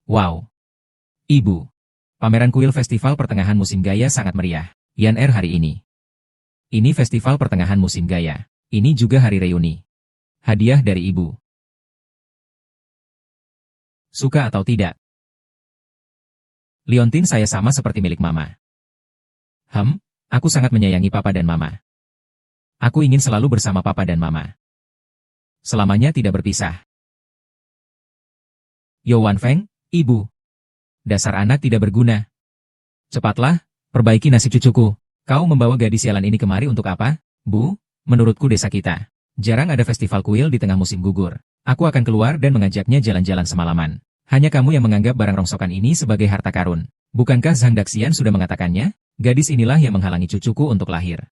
Wow. Ibu. Pameran kuil Festival Pertengahan Musim Gaya sangat meriah. Yan hari ini. Ini Festival Pertengahan Musim Gaya. Ini juga hari reuni. Hadiah dari ibu. Suka atau tidak? Liontin saya sama seperti milik mama. Aku sangat menyayangi papa dan mama. Aku ingin selalu bersama papa dan mama. Selamanya tidak berpisah. Yo Wan Feng, ibu. Dasar anak tidak berguna. Cepatlah, perbaiki nasib cucuku. Kau membawa gadis sialan ini kemari untuk apa? Bu, menurutku desa kita jarang ada festival kuil di tengah musim gugur. Aku akan keluar dan mengajaknya jalan-jalan semalaman. Hanya kamu yang menganggap barang rongsokan ini sebagai harta karun. Bukankah Zhang Daxian sudah mengatakannya? Gadis inilah yang menghalangi cucuku untuk lahir.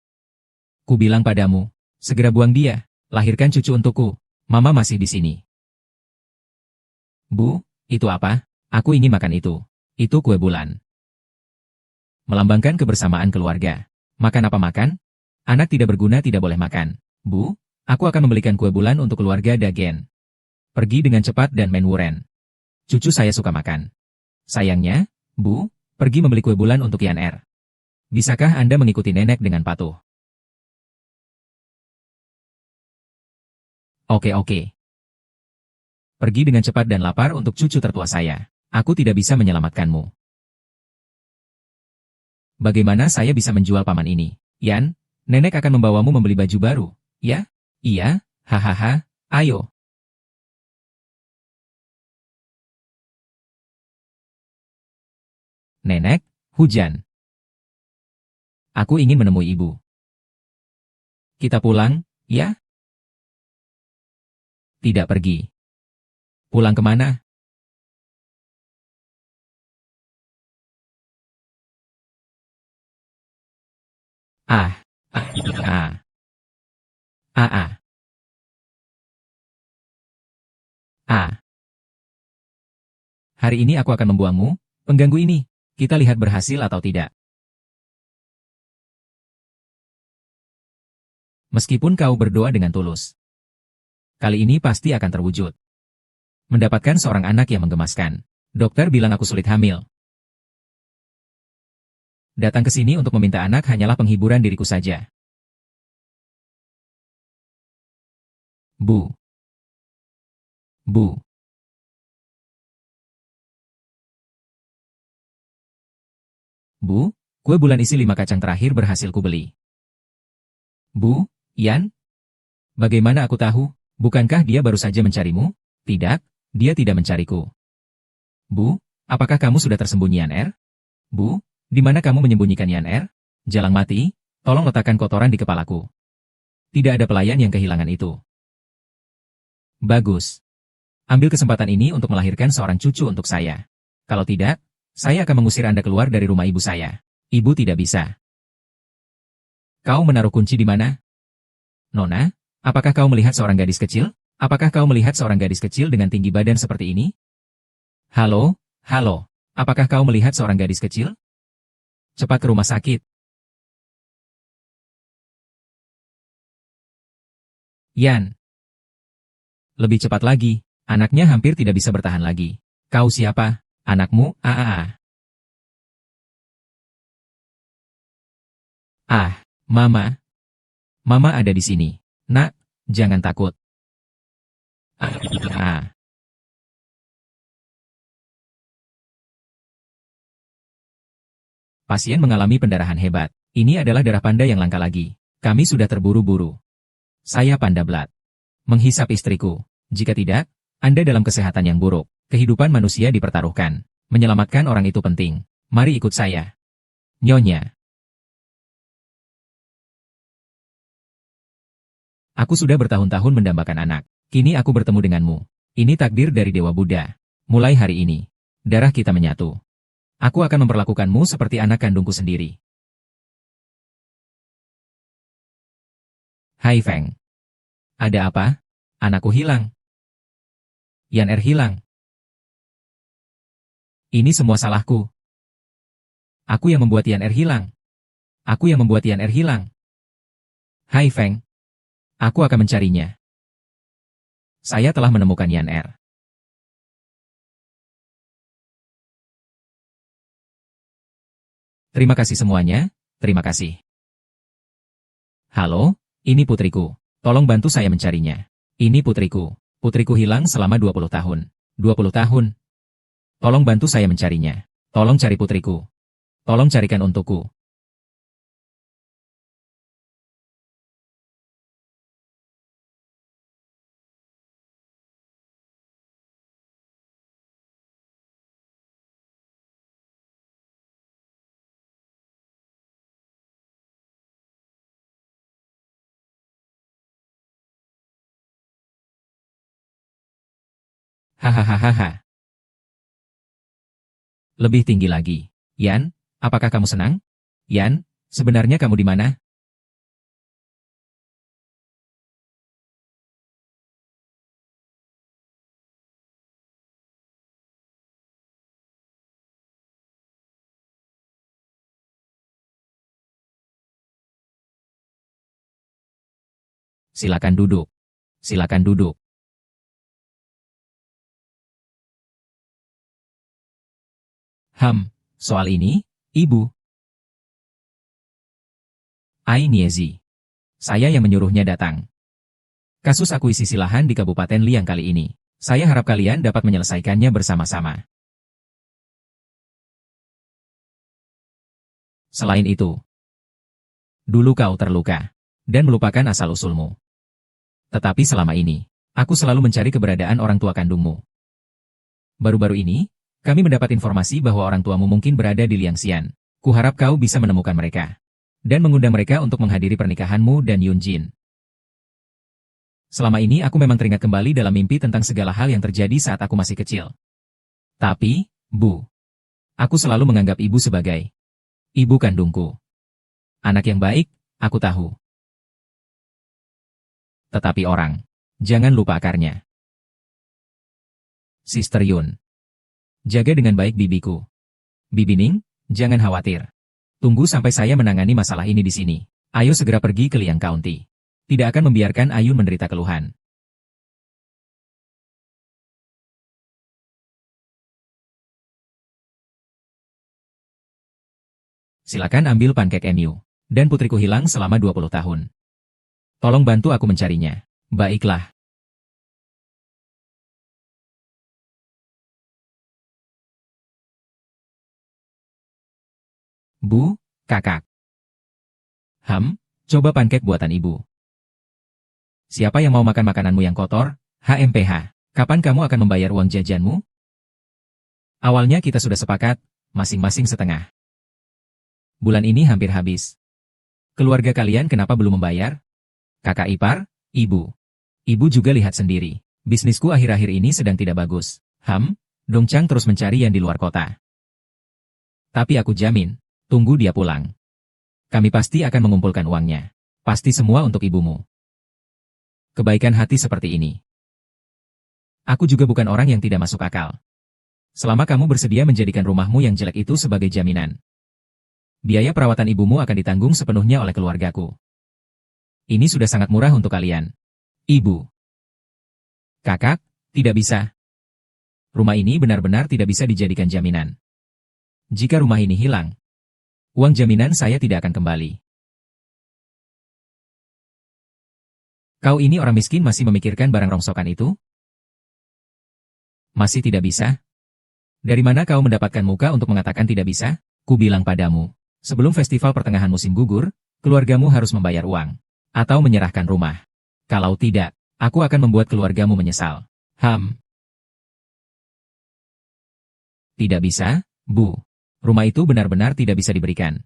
Ku bilang padamu, segera buang dia, lahirkan cucu untukku. Mama masih di sini. Bu, itu apa? Aku ingin makan itu. Itu kue bulan. Melambangkan kebersamaan keluarga. Makan apa makan? Anak tidak berguna tidak boleh makan. Bu, aku akan membelikan kue bulan untuk keluarga Dagen. Pergi dengan cepat dan Menwuren. Cucu saya suka makan. Sayangnya, Bu, pergi membeli kue bulan untuk Yan. Bisakah Anda mengikuti nenek dengan patuh? Oke. Pergi dengan cepat dan lapar untuk cucu tertua saya. Aku tidak bisa menyelamatkanmu. Bagaimana saya bisa menjual paman ini? Yan, nenek akan membawamu membeli baju baru, ya? Iya, hahaha, ayo. Nenek, hujan. Aku ingin menemui ibu. Kita pulang, ya? Tidak pergi. Pulang kemana? Ah. Hari ini aku akan membuangmu, pengganggu ini. Kita lihat berhasil atau tidak. Meskipun kau berdoa dengan tulus, kali ini pasti akan terwujud. Mendapatkan seorang anak yang menggemaskan. Dokter bilang aku sulit hamil. Datang ke sini untuk meminta anak hanyalah penghiburan diriku saja. Bu. Bu, kue bulan isi 5 kacang terakhir berhasil kubeli. Bu, Yan? Bagaimana aku tahu? Bukankah dia baru saja mencarimu? Tidak, dia tidak mencariku. Bu, apakah kamu sudah tersembunyi Yan? Bu, di mana kamu menyembunyikan Yan? Jalang mati, tolong letakkan kotoran di kepalaku. Tidak ada pelayan yang kehilangan itu. Bagus. Ambil kesempatan ini untuk melahirkan seorang cucu untuk saya. Kalau tidak, saya akan mengusir Anda keluar dari rumah ibu saya. Ibu tidak bisa. Kau menaruh kunci di mana? Nona, apakah kau melihat seorang gadis kecil? Apakah kau melihat seorang gadis kecil dengan tinggi badan seperti ini? Halo. Apakah kau melihat seorang gadis kecil? Cepat ke rumah sakit. Yan. Lebih cepat lagi. Anaknya hampir tidak bisa bertahan lagi. Kau siapa? Anakmu? Mama. Mama ada di sini. Nak, jangan takut. Pasien mengalami pendarahan hebat. Ini adalah darah panda yang langka lagi. Kami sudah terburu-buru. Saya Panda Blood. Menghisap istriku. Jika tidak, Anda dalam kesehatan yang buruk. Kehidupan manusia dipertaruhkan. Menyelamatkan orang itu penting. Mari ikut saya. Nyonya. Aku sudah bertahun-tahun mendambakan anak. Kini aku bertemu denganmu. Ini takdir dari Dewa Buddha. Mulai hari ini, darah kita menyatu. Aku akan memperlakukanmu seperti anak kandungku sendiri. Hai Feng. Ada apa? Anakku hilang. Yan hilang. Ini semua salahku. Aku yang membuat Yan hilang. Hai Feng. Aku akan mencarinya. Saya telah menemukan Yan. Terima kasih semuanya, terima kasih. Halo, ini putriku. Tolong bantu saya mencarinya. Ini putriku. Putriku hilang selama 20 tahun. 20 tahun. Tolong bantu saya mencarinya. Tolong cari putriku. Tolong carikan untukku. Hahaha. Lebih tinggi lagi. Yan, apakah kamu senang? Yan, sebenarnya kamu di mana? Silakan duduk. Silakan duduk. Soal ini, Ibu. Niezi. Saya yang menyuruhnya datang. Kasus akuisisi lahan di Kabupaten Liang kali ini. Saya harap kalian dapat menyelesaikannya bersama-sama. Selain itu, dulu kau terluka dan melupakan asal-usulmu. Tetapi selama ini, aku selalu mencari keberadaan orang tua kandungmu. Baru-baru ini, kami mendapat informasi bahwa orang tuamu mungkin berada di Liangxian. Kuharap kau bisa menemukan mereka dan mengundang mereka untuk menghadiri pernikahanmu dan Yunjin. Selama ini aku memang teringat kembali dalam mimpi tentang segala hal yang terjadi saat aku masih kecil. Tapi, Bu, aku selalu menganggap ibu sebagai ibu kandungku. Anak yang baik, aku tahu. Tetapi jangan lupa akarnya. Sister Yun, jaga dengan baik bibiku. Bibi Ning, jangan khawatir. Tunggu sampai saya menangani masalah ini di sini. Ayo segera pergi ke Liang County. Tidak akan membiarkan Ayun menderita keluhan. Silakan ambil pankek MU. Dan putriku hilang selama 20 tahun. Tolong bantu aku mencarinya. Baiklah. Bu, kakak. Coba pankek buatan ibu. Siapa yang mau makan makananmu yang kotor? HMPH. Kapan kamu akan membayar uang jajanmu? Awalnya kita sudah sepakat, masing-masing setengah. Bulan ini hampir habis. Keluarga kalian kenapa belum membayar? Kakak ipar, ibu. Ibu juga lihat sendiri. Bisnisku akhir-akhir ini sedang tidak bagus. Dongchang terus mencari yang di luar kota. Tapi aku jamin, tunggu dia pulang. Kami pasti akan mengumpulkan uangnya. Pasti semua untuk ibumu. Kebaikan hati seperti ini. Aku juga bukan orang yang tidak masuk akal. Selama kamu bersedia menjadikan rumahmu yang jelek itu sebagai jaminan, biaya perawatan ibumu akan ditanggung sepenuhnya oleh keluargaku. Ini sudah sangat murah untuk kalian. Ibu. Kakak, tidak bisa. Rumah ini benar-benar tidak bisa dijadikan jaminan. Jika rumah ini hilang, uang jaminan saya tidak akan kembali. Kau ini orang miskin masih memikirkan barang rongsokan itu? Masih tidak bisa? Dari mana kau mendapatkan muka untuk mengatakan tidak bisa? Ku bilang padamu, sebelum festival pertengahan musim gugur, keluargamu harus membayar uang. Atau menyerahkan rumah. Kalau tidak, aku akan membuat keluargamu menyesal. Tidak bisa, Bu. Rumah itu benar-benar tidak bisa diberikan.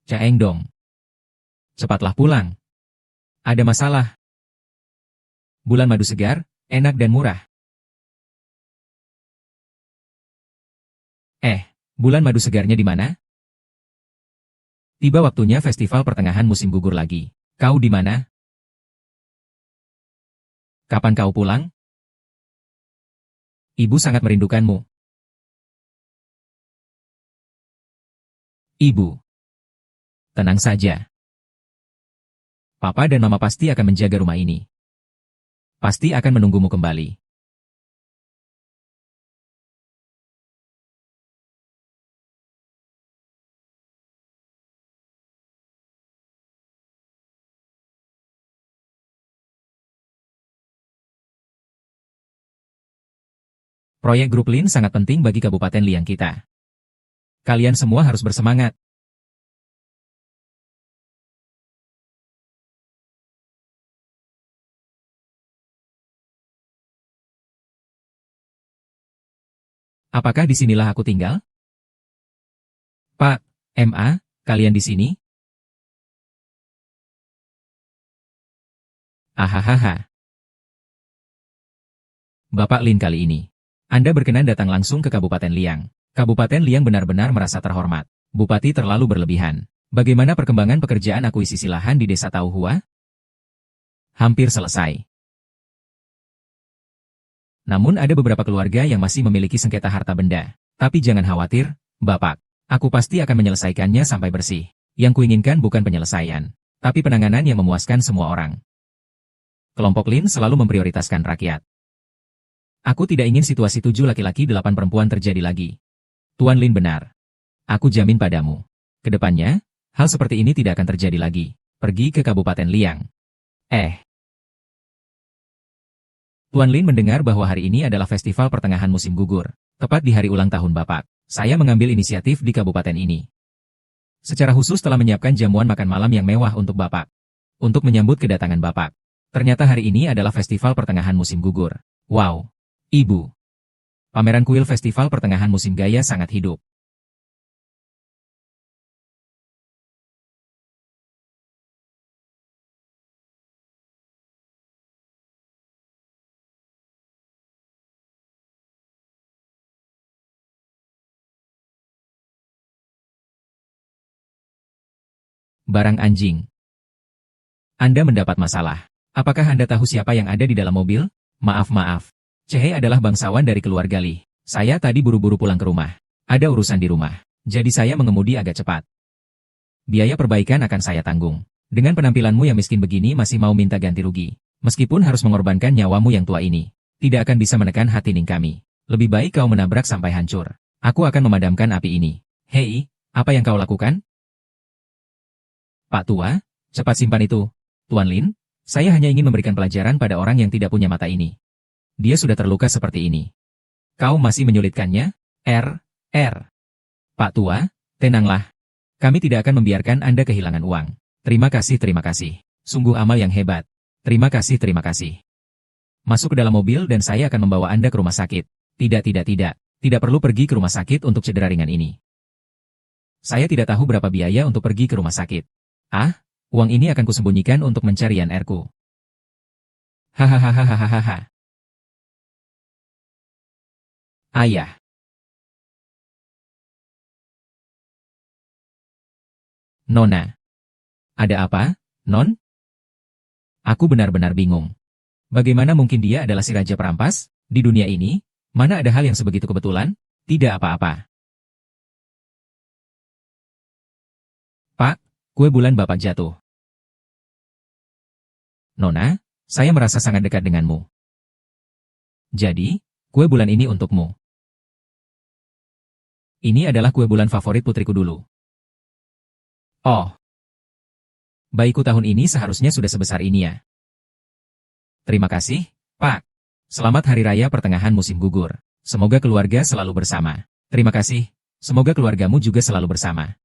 Caeng dong. Cepatlah pulang. Ada masalah. Bulan madu segar, enak dan murah. Bulan madu segarnya di mana? Tiba waktunya festival pertengahan musim gugur lagi. Kau di mana? Kapan kau pulang? Ibu sangat merindukanmu. Ibu. Tenang saja. Papa dan Mama pasti akan menjaga rumah ini. Pasti akan menunggumu kembali. Proyek grup Lin sangat penting bagi Kabupaten Liang kita. Kalian semua harus bersemangat. Apakah disinilah aku tinggal? Pak, MA, kalian di sini? Ahahaha. Bapak Lin kali ini. Anda berkenan datang langsung ke Kabupaten Liang. Kabupaten Liang benar-benar merasa terhormat. Bupati terlalu berlebihan. Bagaimana perkembangan pekerjaan akuisisi lahan di Desa Tauhua? Hampir selesai. Namun ada beberapa keluarga yang masih memiliki sengketa harta benda. Tapi jangan khawatir, Bapak. Aku pasti akan menyelesaikannya sampai bersih. Yang kuinginkan bukan penyelesaian, tapi penanganan yang memuaskan semua orang. Kelompok Lin selalu memprioritaskan rakyat. Aku tidak ingin situasi 7 laki-laki 8 perempuan terjadi lagi. Tuan Lin benar. Aku jamin padamu. Kedepannya, hal seperti ini tidak akan terjadi lagi. Pergi ke Kabupaten Liang. Tuan Lin mendengar bahwa hari ini adalah festival pertengahan musim gugur. Tepat di hari ulang tahun Bapak. Saya mengambil inisiatif di kabupaten ini. Secara khusus telah menyiapkan jamuan makan malam yang mewah untuk Bapak. Untuk menyambut kedatangan Bapak. Ternyata hari ini adalah festival pertengahan musim gugur. Wow. Ibu. Pameran kuil festival pertengahan musim gaya sangat hidup. Barang anjing. Anda mendapat masalah. Apakah Anda tahu siapa yang ada di dalam mobil? Maaf. Cehe adalah bangsawan dari keluarga Li. Saya tadi buru-buru pulang ke rumah. Ada urusan di rumah. Jadi saya mengemudi agak cepat. Biaya perbaikan akan saya tanggung. Dengan penampilanmu yang miskin begini masih mau minta ganti rugi. Meskipun harus mengorbankan nyawamu yang tua ini. Tidak akan bisa menekan hati Ning kami. Lebih baik kau menabrak sampai hancur. Aku akan memadamkan api ini. Hei, apa yang kau lakukan? Pak Tua, cepat simpan itu. Tuan Lin, saya hanya ingin memberikan pelajaran pada orang yang tidak punya mata ini. Dia sudah terluka seperti ini. Kau masih menyulitkannya? Pak Tua, tenanglah. Kami tidak akan membiarkan Anda kehilangan uang. Terima kasih. Sungguh amal yang hebat. Terima kasih. Masuk ke dalam mobil dan saya akan membawa Anda ke rumah sakit. Tidak. Tidak perlu pergi ke rumah sakit untuk cedera ringan ini. Saya tidak tahu berapa biaya untuk pergi ke rumah sakit. Uang ini akan kusembunyikan untuk mencari Yan R-ku. Hahaha. Ayah. Nona. Ada apa, Non? Aku benar-benar bingung. Bagaimana mungkin dia adalah si raja perampas? Di dunia ini, mana ada hal yang sebegitu kebetulan? Tidak apa-apa. Pak, kue bulan Bapak jatuh. Nona, saya merasa sangat dekat denganmu. Jadi, kue bulan ini untukmu. Ini adalah kue bulan favorit putriku dulu. Oh. Bayiku tahun ini seharusnya sudah sebesar ini ya. Terima kasih, Pak. Selamat Hari Raya Pertengahan Musim Gugur. Semoga keluarga selalu bersama. Terima kasih. Semoga keluargamu juga selalu bersama.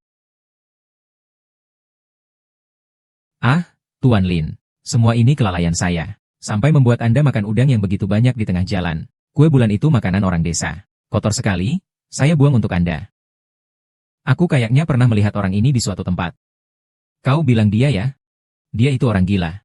Tuan Lin. Semua ini kelalaian saya. Sampai membuat Anda makan udang yang begitu banyak di tengah jalan. Kue bulan itu makanan orang desa. Kotor sekali. Saya buang untuk Anda. Aku kayaknya pernah melihat orang ini di suatu tempat. Kau bilang dia ya? Dia itu orang gila.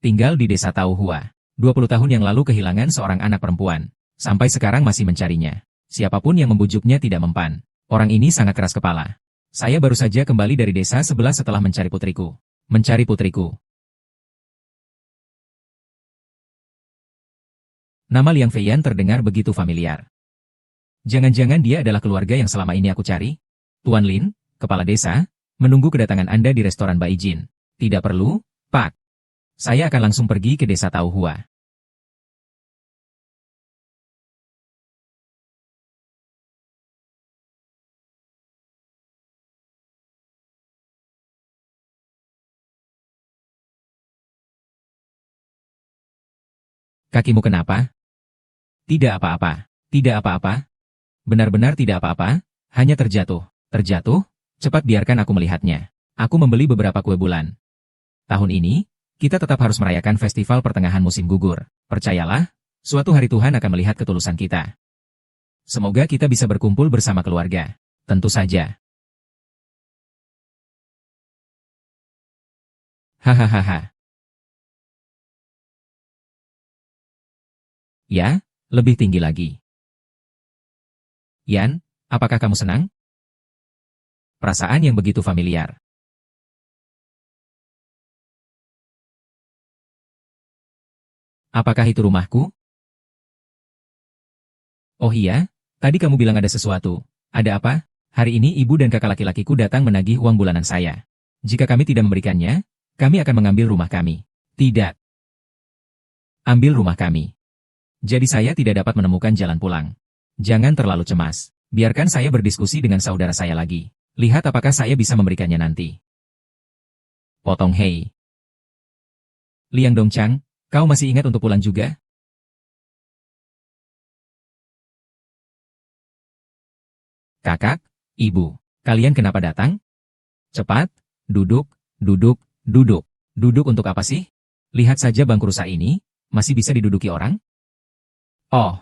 Tinggal di Desa Tauhua. 20 tahun yang lalu kehilangan seorang anak perempuan. Sampai sekarang masih mencarinya. Siapapun yang membujuknya tidak mempan. Orang ini sangat keras kepala. Saya baru saja kembali dari desa sebelah setelah mencari putriku. Nama Liang Feiyan terdengar begitu familiar. Jangan-jangan dia adalah keluarga yang selama ini aku cari? Tuan Lin, kepala desa, menunggu kedatangan Anda di restoran Bai Jin. Tidak perlu, Pak. Saya akan langsung pergi ke Desa Tauhua. Kakimu kenapa? Tidak apa-apa. Tidak apa-apa. Benar-benar tidak apa-apa, hanya terjatuh. Terjatuh? Cepat biarkan aku melihatnya. Aku membeli beberapa kue bulan. Tahun ini, kita tetap harus merayakan festival pertengahan musim gugur. Percayalah, suatu hari Tuhan akan melihat ketulusan kita. Semoga kita bisa berkumpul bersama keluarga. Tentu saja. Hahaha. Ya, lebih tinggi lagi. Yan, apakah kamu senang? Perasaan yang begitu familiar. Apakah itu rumahku? Oh iya, tadi kamu bilang ada sesuatu. Ada apa? Hari ini ibu dan kakak laki-lakiku datang menagih uang bulanan saya. Jika kami tidak memberikannya, kami akan mengambil rumah kami. Tidak. Ambil rumah kami. Jadi saya tidak dapat menemukan jalan pulang. Jangan terlalu cemas. Biarkan saya berdiskusi dengan saudara saya lagi. Lihat apakah saya bisa memberikannya nanti. Potong hei. Liang Dongchang, kau masih ingat untuk pulang juga? Kakak, ibu, kalian kenapa datang? Cepat, duduk, duduk, duduk. Duduk untuk apa sih? Lihat saja bangku rusak ini, masih bisa diduduki orang? Oh,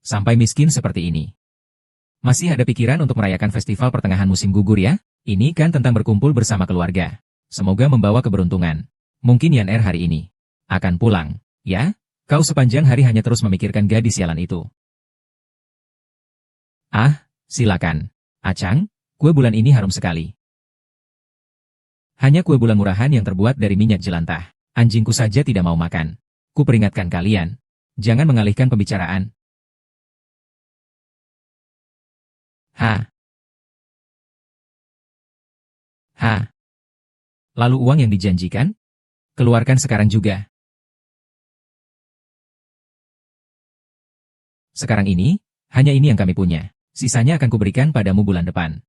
sampai miskin seperti ini. Masih ada pikiran untuk merayakan festival pertengahan musim gugur ya? Ini kan tentang berkumpul bersama keluarga. Semoga membawa keberuntungan. Mungkin Yan Er hari ini akan pulang, ya? Kau sepanjang hari hanya terus memikirkan gadis sialan itu. Ah, silakan. Acang, kue bulan ini harum sekali. Hanya kue bulan murahan yang terbuat dari minyak jelantah. Anjingku saja tidak mau makan. Ku peringatkan kalian. Jangan mengalihkan pembicaraan. Ha. Ha. Lalu uang yang dijanjikan? Keluarkan sekarang juga. Sekarang ini, hanya ini yang kami punya. Sisanya akan kuberikan padamu bulan depan.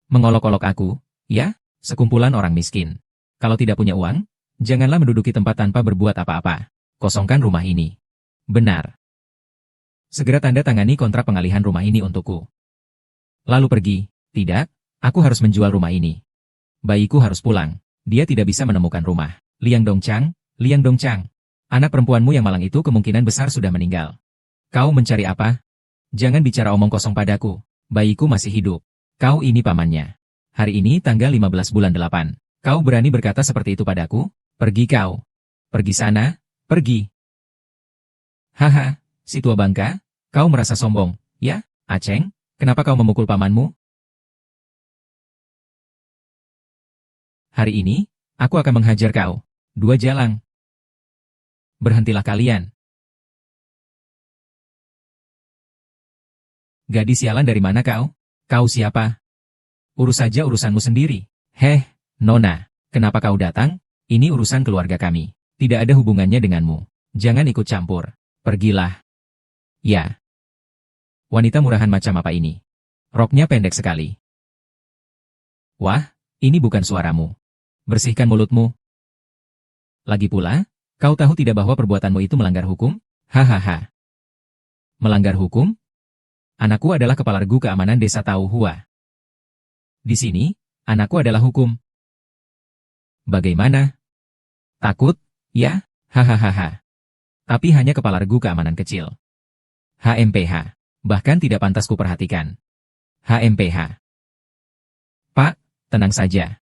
Mengolok-olok aku, ya? Sekumpulan orang miskin. Kalau tidak punya uang, janganlah menduduki tempat tanpa berbuat apa-apa. Kosongkan rumah ini. Benar. Segera tanda tangani kontrak pengalihan rumah ini untukku. Lalu pergi. Tidak, aku harus menjual rumah ini. Bayiku harus pulang. Dia tidak bisa menemukan rumah. Liang Dongchang, Liang Dongchang. Anak perempuanmu yang malang itu kemungkinan besar sudah meninggal. Kau mencari apa? Jangan bicara omong kosong padaku. Bayiku masih hidup. Kau ini pamannya. Hari ini tanggal 15 bulan 8. Kau berani berkata seperti itu padaku? Pergi kau. Pergi sana, pergi. Haha, si tua bangka, kau merasa sombong, ya? Aceng, kenapa kau memukul pamanmu? Hari ini, aku akan menghajar kau. 2 jalang. Berhentilah kalian. Gadis sialan dari mana kau? Kau siapa? Urus saja urusanmu sendiri. Heh, Nona, kenapa kau datang? Ini urusan keluarga kami. Tidak ada hubungannya denganmu. Jangan ikut campur. Pergilah. Ya. Wanita murahan macam apa ini? Roknya pendek sekali. Wah, ini bukan suaramu. Bersihkan mulutmu. Lagi pula, kau tahu tidak bahwa perbuatanmu itu melanggar hukum? Hahaha. Melanggar hukum? Anakku adalah kepala regu keamanan desa Tauhua. Di sini, anakku adalah hukum. Bagaimana? Takut? Ya? Hahaha. Tapi hanya kepala regu keamanan kecil. HMPH. Bahkan tidak pantas kuperhatikan. HMPH. Pak, tenang saja.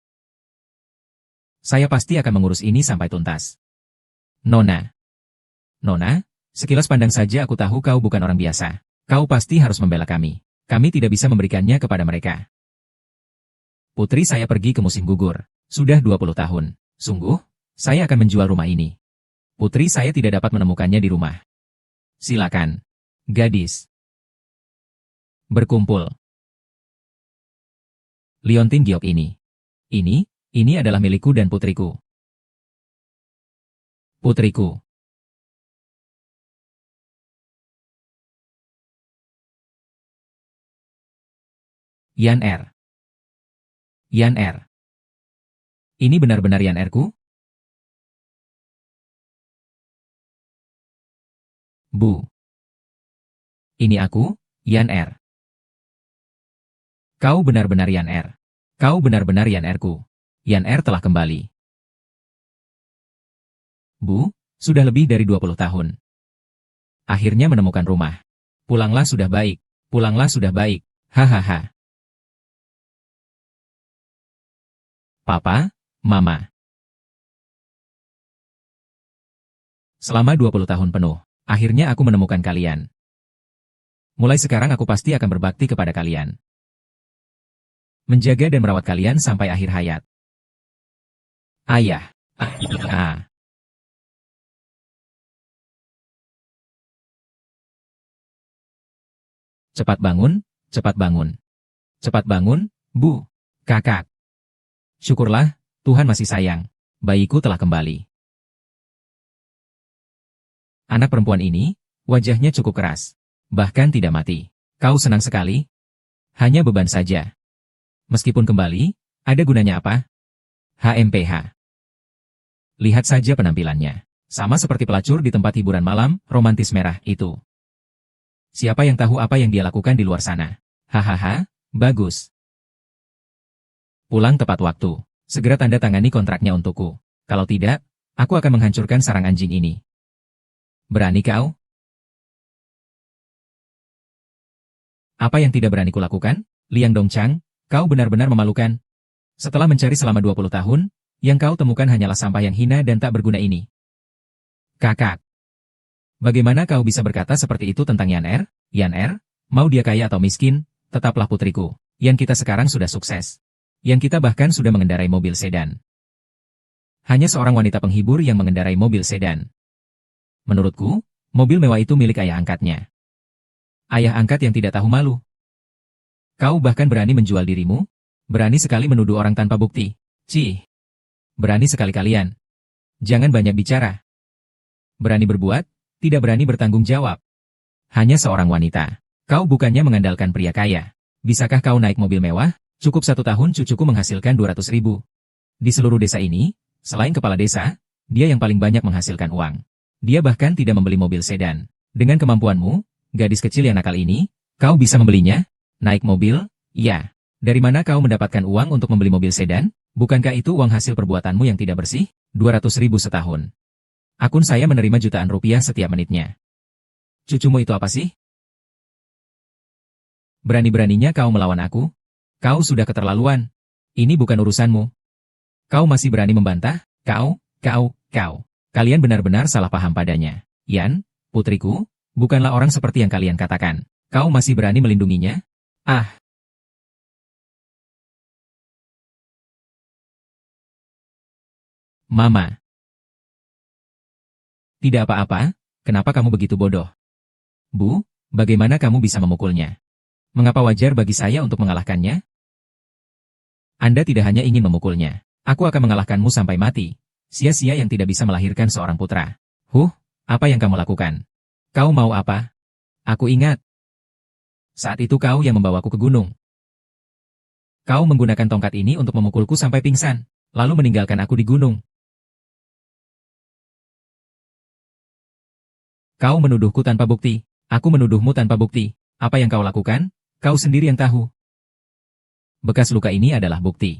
Saya pasti akan mengurus ini sampai tuntas. Nona. Nona, sekilas pandang saja aku tahu kau bukan orang biasa. Kau pasti harus membela kami. Kami tidak bisa memberikannya kepada mereka. Putri saya pergi ke musim gugur. Sudah 20 tahun. Sungguh, saya akan menjual rumah ini. Putri saya tidak dapat menemukannya di rumah. Silakan. Gadis. Berkumpul. Liontin Giok ini. Ini adalah milikku dan putriku. Putriku. Yan Er. Yan Er. Ini benar-benar Yan Er-ku? Bu. Ini aku, Yan Er. Kau benar-benar Yan Er. Kau benar-benar Yan Er-ku. Yan Er telah kembali. Bu, sudah lebih dari 20 tahun. Akhirnya menemukan rumah. Pulanglah sudah baik. Pulanglah sudah baik. Hahaha. Papa, Mama. Selama 20 tahun penuh, akhirnya aku menemukan kalian. Mulai sekarang aku pasti akan berbakti kepada kalian. Menjaga dan merawat kalian sampai akhir hayat. Ayah. Ah. Cepat bangun, cepat bangun. Cepat bangun, Bu. Kakak. Syukurlah, Tuhan masih sayang. Bayiku telah kembali. Anak perempuan ini, wajahnya cukup keras. Bahkan tidak mati. Kau senang sekali? Hanya beban saja. Meskipun kembali, ada gunanya apa? HMPH. Lihat saja penampilannya. Sama seperti pelacur di tempat hiburan malam, romantis merah itu. Siapa yang tahu apa yang dia lakukan di luar sana? Hahaha, bagus. Pulang tepat waktu. Segera tanda tangani kontraknya untukku. Kalau tidak, aku akan menghancurkan sarang anjing ini. Berani kau? Apa yang tidak berani kulakukan? Liang Dongchang, kau benar-benar memalukan. Setelah mencari selama 20 tahun, yang kau temukan hanyalah sampah yang hina dan tak berguna ini. Kakak. Bagaimana kau bisa berkata seperti itu tentang Yan Er? Yan Er, mau dia kaya atau miskin, tetaplah putriku. Yang kita sekarang sudah sukses. Yang kita bahkan sudah mengendarai mobil sedan. Hanya seorang wanita penghibur yang mengendarai mobil sedan. Menurutku, mobil mewah itu milik ayah angkatnya. Ayah angkat yang tidak tahu malu. Kau bahkan berani menjual dirimu? Berani sekali menuduh orang tanpa bukti. Cih. Berani sekali kalian. Jangan banyak bicara. Berani berbuat, tidak berani bertanggung jawab. Hanya seorang wanita. Kau bukannya mengandalkan pria kaya. Bisakah kau naik mobil mewah? Cukup 1 tahun cucuku menghasilkan 200.000. Di seluruh desa ini, selain kepala desa, dia yang paling banyak menghasilkan uang. Dia bahkan tidak membeli mobil sedan. Dengan kemampuanmu, gadis kecil yang nakal ini, kau bisa membelinya? Naik mobil? Ya. Dari mana kau mendapatkan uang untuk membeli mobil sedan? Bukankah itu uang hasil perbuatanmu yang tidak bersih? 200.000 setahun. Akun saya menerima jutaan rupiah setiap menitnya. Cucumu itu apa sih? Berani-beraninya kau melawan aku? Kau sudah keterlaluan. Ini bukan urusanmu. Kau masih berani membantah? Kau. Kalian benar-benar salah paham padanya. Yan, putriku, bukanlah orang seperti yang kalian katakan. Kau masih berani melindunginya? Ah. Mama. Tidak apa-apa, kenapa kamu begitu bodoh? Bu, bagaimana kamu bisa memukulnya? Mengapa wajar bagi saya untuk mengalahkannya? Anda tidak hanya ingin memukulnya. Aku akan mengalahkanmu sampai mati. Sia-sia yang tidak bisa melahirkan seorang putra. Apa yang kamu lakukan? Kau mau apa? Aku ingat. Saat itu kau yang membawaku ke gunung. Kau menggunakan tongkat ini untuk memukulku sampai pingsan, lalu meninggalkan aku di gunung. Kau menuduhku tanpa bukti. Aku menuduhmu tanpa bukti. Apa yang kau lakukan? Kau sendiri yang tahu. Bekas luka ini adalah bukti.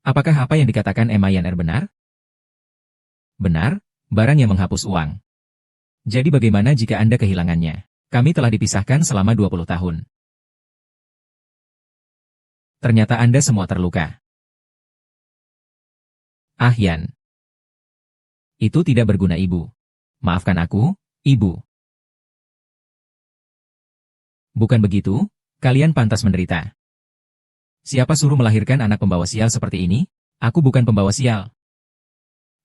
Apakah apa yang dikatakan Emma Yan Er benar? Benar, barang yang menghapus uang. Jadi bagaimana jika Anda kehilangannya? Kami telah dipisahkan selama 20 tahun. Ternyata Anda semua terluka. Ah Yan. Itu tidak berguna Ibu. Maafkan aku, Ibu. Bukan begitu, kalian pantas menderita. Siapa suruh melahirkan anak pembawa sial seperti ini? Aku bukan pembawa sial.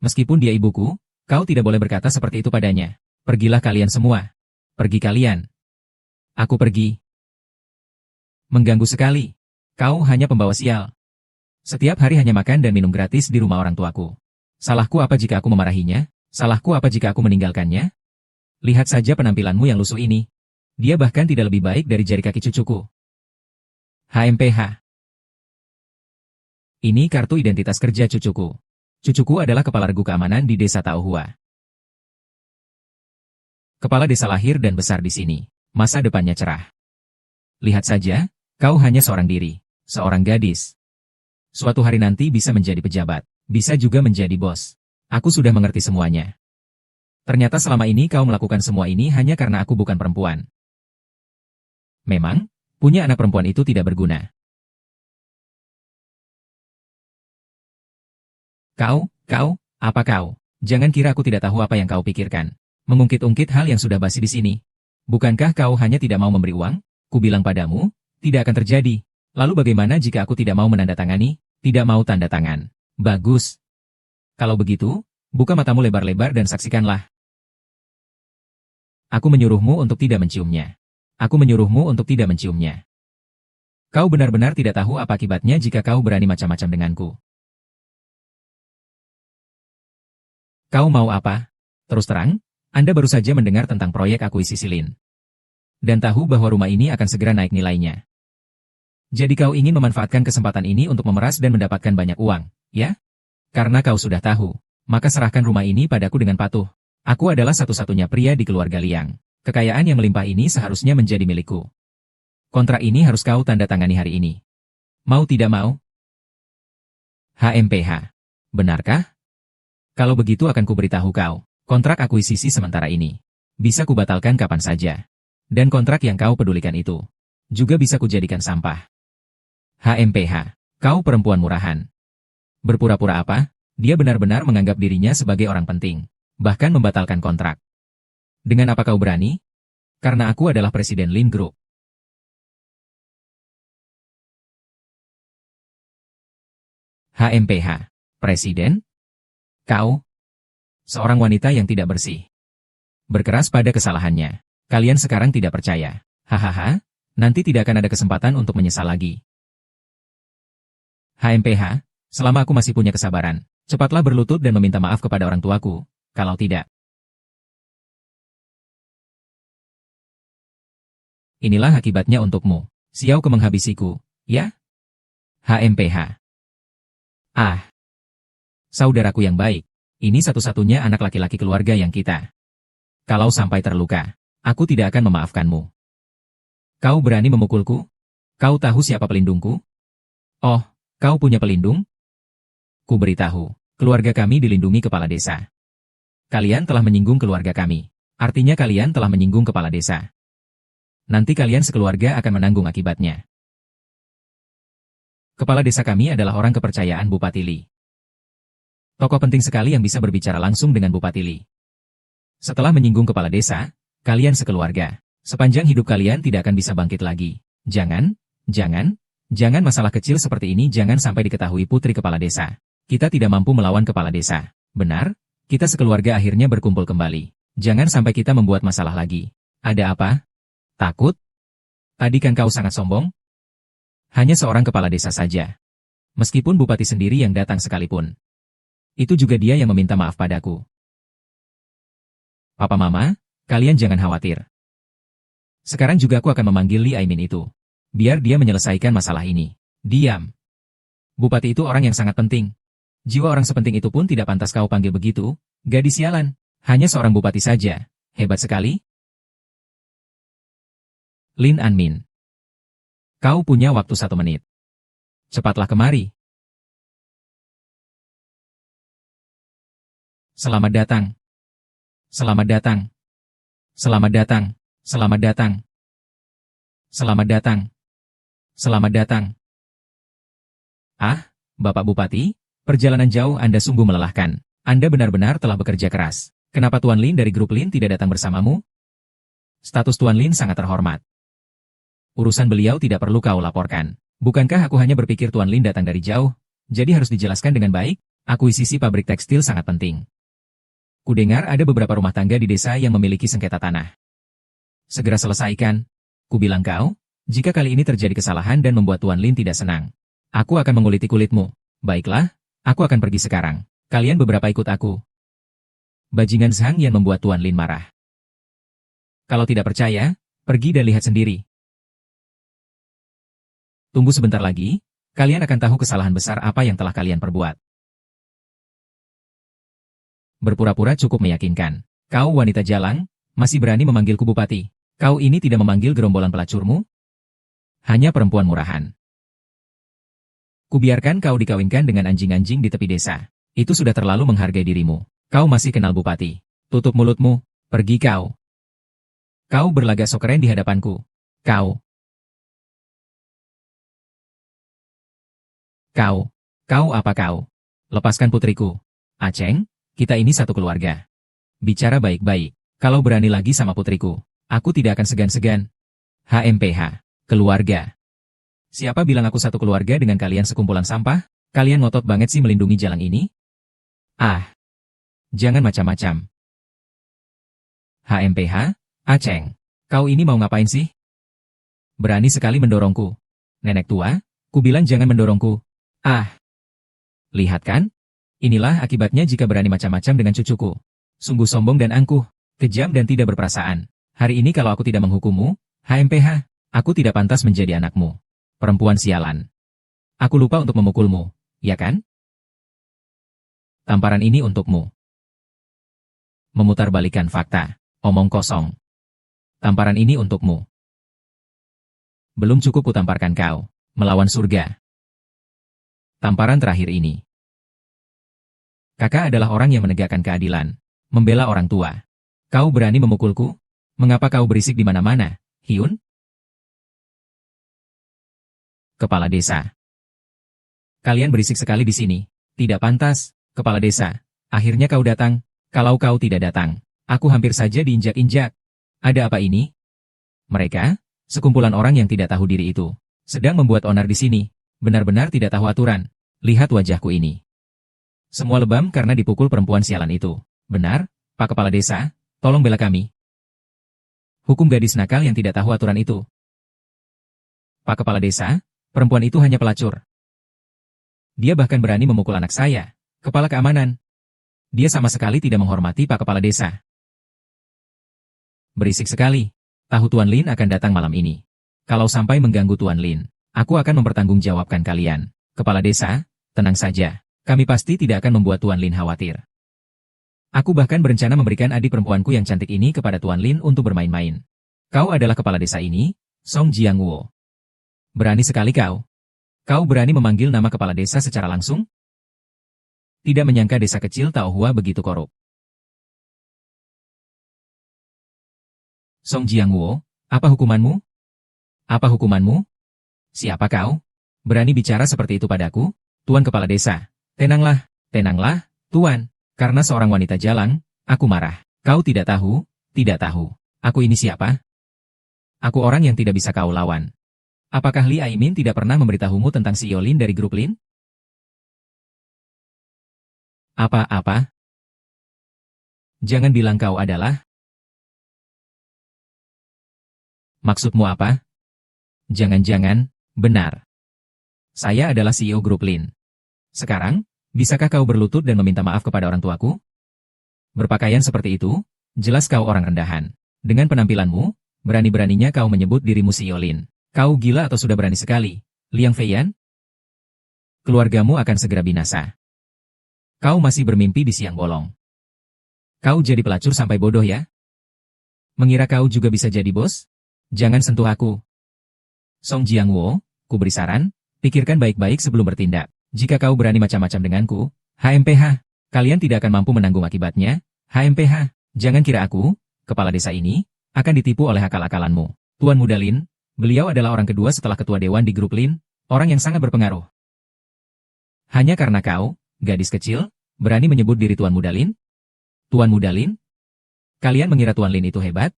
Meskipun dia ibuku, kau tidak boleh berkata seperti itu padanya. Pergilah kalian semua. Pergi kalian. Aku pergi. Mengganggu sekali. Kau hanya pembawa sial. Setiap hari hanya makan dan minum gratis di rumah orang tuaku. Salahku apa jika aku memarahinya? Salahku apa jika aku meninggalkannya? Lihat saja penampilanmu yang lusuh ini. Dia bahkan tidak lebih baik dari jari kaki cucuku. HMPH. Ini kartu identitas kerja cucuku. Cucuku adalah kepala regu keamanan di desa Taohua. Kepala desa lahir dan besar di sini. Masa depannya cerah. Lihat saja, kau hanya seorang diri. Seorang gadis. Suatu hari nanti bisa menjadi pejabat. Bisa juga menjadi bos. Aku sudah mengerti semuanya. Ternyata selama ini kau melakukan semua ini hanya karena aku bukan perempuan. Memang, punya anak perempuan itu tidak berguna. Apa kau? Jangan kira aku tidak tahu apa yang kau pikirkan. Mengungkit-ungkit hal yang sudah basi di sini. Bukankah kau hanya tidak mau memberi uang? Kubilang padamu, tidak akan terjadi. Lalu bagaimana jika aku tidak mau menandatangani? Tidak mau tanda tangan. Bagus. Kalau begitu, buka matamu lebar-lebar dan saksikanlah. Aku menyuruhmu untuk tidak menciumnya. Aku menyuruhmu untuk tidak menciumnya. Kau benar-benar tidak tahu apa akibatnya jika kau berani macam-macam denganku. Kau mau apa? Terus terang, Anda baru saja mendengar tentang proyek akuisisi Lin. Dan tahu bahwa rumah ini akan segera naik nilainya. Jadi kau ingin memanfaatkan kesempatan ini untuk memeras dan mendapatkan banyak uang, ya? Karena kau sudah tahu, maka serahkan rumah ini padaku dengan patuh. Aku adalah satu-satunya pria di keluarga Liang. Kekayaan yang melimpah ini seharusnya menjadi milikku. Kontrak ini harus kau tanda tangani hari ini. Mau tidak mau? HMPH. Benarkah? Kalau begitu akan kuberitahu kau, kontrak akuisisi sementara ini bisa kubatalkan kapan saja. Dan kontrak yang kau pedulikan itu juga bisa kujadikan sampah. HMPH. Kau perempuan murahan. Berpura-pura apa? Dia benar-benar menganggap dirinya sebagai orang penting. Bahkan membatalkan kontrak. Dengan apa kau berani? Karena aku adalah Presiden Lin Group. HMPH. Presiden? Kau? Seorang wanita yang tidak bersih. Berkeras pada kesalahannya. Kalian sekarang tidak percaya. Hahaha, nanti tidak akan ada kesempatan untuk menyesal lagi. HMPH, selama aku masih punya kesabaran, cepatlah berlutut dan meminta maaf kepada orang tuaku. Kalau tidak, inilah akibatnya untukmu. Xiao ke menghabisiku, ya? HMPH. Ah, saudaraku yang baik. Ini satu-satunya anak laki-laki keluarga yang kita. Kalau sampai terluka, aku tidak akan memaafkanmu. Kau berani memukulku? Kau tahu siapa pelindungku? Oh, kau punya pelindung? Ku beritahu, keluarga kami dilindungi kepala desa. Kalian telah menyinggung keluarga kami. Artinya kalian telah menyinggung kepala desa. Nanti kalian sekeluarga akan menanggung akibatnya. Kepala desa kami adalah orang kepercayaan Bupati Li. Tokoh penting sekali yang bisa berbicara langsung dengan Bupati Li. Setelah menyinggung kepala desa, kalian sekeluarga, sepanjang hidup kalian tidak akan bisa bangkit lagi. Jangan masalah kecil seperti ini jangan sampai diketahui putri kepala desa. Kita tidak mampu melawan kepala desa. Benar? Kita sekeluarga akhirnya berkumpul kembali. Jangan sampai kita membuat masalah lagi. Ada apa? Takut? Tadi kan kau sangat sombong? Hanya seorang kepala desa saja. Meskipun bupati sendiri yang datang sekalipun. Itu juga dia yang meminta maaf padaku. Papa Mama, kalian jangan khawatir. Sekarang juga aku akan memanggil Li Aimin itu. Biar dia menyelesaikan masalah ini. Diam. Bupati itu orang yang sangat penting. Jiwa orang sepenting itu pun tidak pantas kau panggil begitu. Gadis sialan. Hanya seorang bupati saja. Hebat sekali. Lin Anmin. Kau punya waktu 1 menit. Cepatlah kemari. Selamat datang. Selamat datang. Selamat datang. Selamat datang. Selamat datang. Selamat datang. Ah, Bapak Bupati, perjalanan jauh Anda sungguh melelahkan. Anda benar-benar telah bekerja keras. Kenapa Tuan Lin dari grup Lin tidak datang bersamamu? Status Tuan Lin sangat terhormat. Urusan beliau tidak perlu kau laporkan. Bukankah aku hanya berpikir Tuan Lin datang dari jauh? Jadi harus dijelaskan dengan baik, akuisisi pabrik tekstil sangat penting. Kudengar ada beberapa rumah tangga di desa yang memiliki sengketa tanah. Segera selesaikan. Kubilang kau, jika kali ini terjadi kesalahan dan membuat Tuan Lin tidak senang, aku akan menguliti kulitmu. Baiklah, aku akan pergi sekarang. Kalian beberapa ikut aku. Bajingan Zhang yang membuat Tuan Lin marah. Kalau tidak percaya, pergi dan lihat sendiri. Tunggu sebentar lagi, kalian akan tahu kesalahan besar apa yang telah kalian perbuat. Berpura-pura cukup meyakinkan. Kau wanita jalang, Masih berani memanggilku Bupati? Kau ini tidak memanggil gerombolan pelacurmu? Hanya perempuan murahan. Kubiarkan kau dikawinkan dengan anjing-anjing di tepi desa. Itu sudah terlalu menghargai dirimu. Kau masih kenal Bupati. Tutup mulutmu, pergi kau. Kau berlagak sok keren di hadapanku. Kau. Kau apa kau? Lepaskan putriku. Aceng, kita ini satu keluarga. Bicara baik-baik. Kalau berani lagi sama putriku, aku tidak akan segan-segan. HMPH. Keluarga. Siapa bilang aku satu keluarga dengan kalian sekumpulan sampah? Kalian ngotot banget sih melindungi jalan ini? Ah. Jangan macam-macam. HMPH? Aceng. Kau ini mau ngapain sih? Berani sekali mendorongku. Nenek tua, ku bilang jangan mendorongku. Ah. Lihat kan? Inilah akibatnya jika berani macam-macam dengan cucuku. Sungguh sombong dan angkuh, kejam dan tidak berperasaan. Hari ini kalau aku tidak menghukummu, HMPH, aku tidak pantas menjadi anakmu. Perempuan sialan. Aku lupa untuk memukulmu, ya kan? Tamparan ini untukmu. Memutarbalikkan fakta. Omong kosong. Tamparan ini untukmu. Belum cukup kutamparkan kau. Melawan surga. Tamparan terakhir ini. Kakak adalah orang yang menegakkan keadilan. Membela orang tua. Kau berani memukulku? Mengapa kau berisik di mana-mana, Hyun? Kepala desa. Kalian berisik sekali di sini. Tidak pantas, kepala desa. Akhirnya kau datang. Kalau kau tidak datang, aku hampir saja diinjak-injak. Ada apa ini? Mereka, sekumpulan orang yang tidak tahu diri itu, sedang membuat onar di sini. Benar-benar tidak tahu aturan. Lihat wajahku ini. Semua lebam karena dipukul perempuan sialan itu. Benar, Pak Kepala Desa, tolong bela kami. Hukum gadis nakal yang tidak tahu aturan itu. Pak Kepala Desa, perempuan itu hanya pelacur. Dia bahkan berani memukul anak saya, kepala keamanan. Dia sama sekali tidak menghormati Pak Kepala Desa. Berisik sekali. Tahu Tuan Lin akan datang malam ini. Kalau sampai mengganggu Tuan Lin, aku akan mempertanggungjawabkan kalian. Kepala Desa, tenang saja. Kami pasti tidak akan membuat Tuan Lin khawatir. Aku bahkan berencana memberikan adik perempuanku yang cantik ini kepada Tuan Lin untuk bermain-main. Kau adalah kepala desa ini, Song Jiangwo. Berani sekali kau. Kau berani memanggil nama kepala desa secara langsung? Tidak menyangka desa kecil Taohua begitu korup. Song Jiangwo, apa hukumanmu? Apa hukumanmu? Siapa kau? Berani bicara seperti itu padaku? Tuan Kepala Desa, tenanglah, Tuan. Karena seorang wanita jalang, aku marah. Kau tidak tahu, aku ini siapa? Aku orang yang tidak bisa kau lawan. Apakah Li Aimin tidak pernah memberitahumu tentang CEO Lin dari grup Lin? Apa? Jangan bilang kau adalah... Maksudmu apa? Jangan-jangan, benar. Saya adalah CEO grup Lin. Sekarang, bisakah kau berlutut dan meminta maaf kepada orang tuaku? Berpakaian seperti itu, jelas kau orang rendahan. Dengan penampilanmu, berani-beraninya kau menyebut dirimu CEO Lin. Kau gila atau sudah berani sekali, Liang Feiyan? Keluargamu akan segera binasa. Kau masih bermimpi di siang bolong. Kau jadi pelacur sampai bodoh ya? Mengira kau juga bisa jadi bos? Jangan sentuh aku. Song Jiangwo, ku beri saran, pikirkan baik-baik sebelum bertindak. Jika kau berani macam-macam denganku, HMPH, kalian tidak akan mampu menanggung akibatnya. HMPH, jangan kira aku, kepala desa ini, akan ditipu oleh akal-akalanmu. Tuan Muda Lin, beliau adalah orang kedua setelah ketua dewan di grup Lin, orang yang sangat berpengaruh. Hanya karena kau, gadis kecil, berani menyebut diri Tuan Muda Lin? Tuan Muda Lin? Kalian mengira Tuan Lin itu hebat?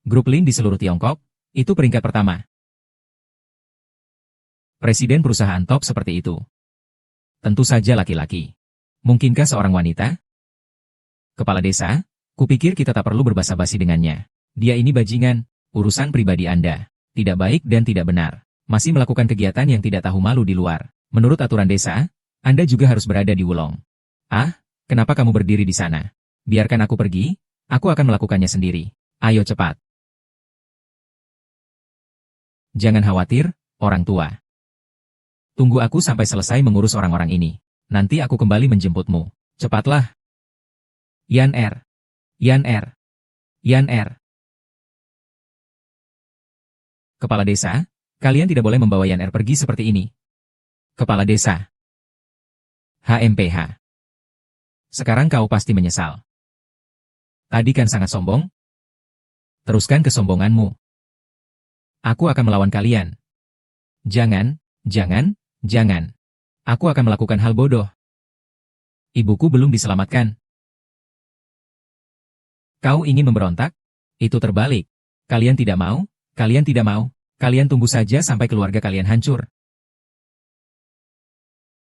Grup Lin di seluruh Tiongkok, itu peringkat pertama. Presiden perusahaan top seperti itu. Tentu saja laki-laki. Mungkinkah seorang wanita? Kepala desa, kupikir kita tak perlu berbasa-basi dengannya. Dia ini bajingan, urusan pribadi Anda. Tidak baik dan tidak benar. Masih melakukan kegiatan yang tidak tahu malu di luar. Menurut aturan desa, Anda juga harus berada di Wulong. Ah, kenapa kamu berdiri di sana? Biarkan aku pergi, aku akan melakukannya sendiri. Ayo cepat. Jangan khawatir, orang tua. Tunggu aku sampai selesai mengurus orang-orang ini. Nanti aku kembali menjemputmu. Cepatlah. Yan Er. Yan Er. Yan Er. Kepala desa, kalian tidak boleh membawa Yan Er pergi seperti ini. Kepala desa. HMPH. Sekarang kau pasti menyesal. Tadi kan sangat sombong? Teruskan kesombonganmu. Aku akan melawan kalian. Jangan, jangan, jangan. Aku akan melakukan hal bodoh. Ibuku belum diselamatkan. Kau ingin memberontak? Itu terbalik. Kalian tidak mau? Kalian tidak mau? Kalian tunggu saja sampai keluarga kalian hancur.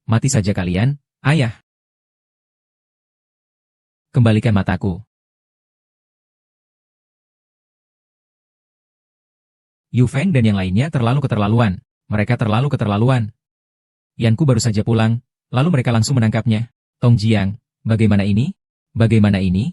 Mati saja kalian, ayah. Kembalikan mataku. Yu Feng dan yang lainnya terlalu keterlaluan. Mereka terlalu keterlaluan. Yanku baru saja pulang, lalu mereka langsung menangkapnya. Tong Jiang, bagaimana ini? Bagaimana ini?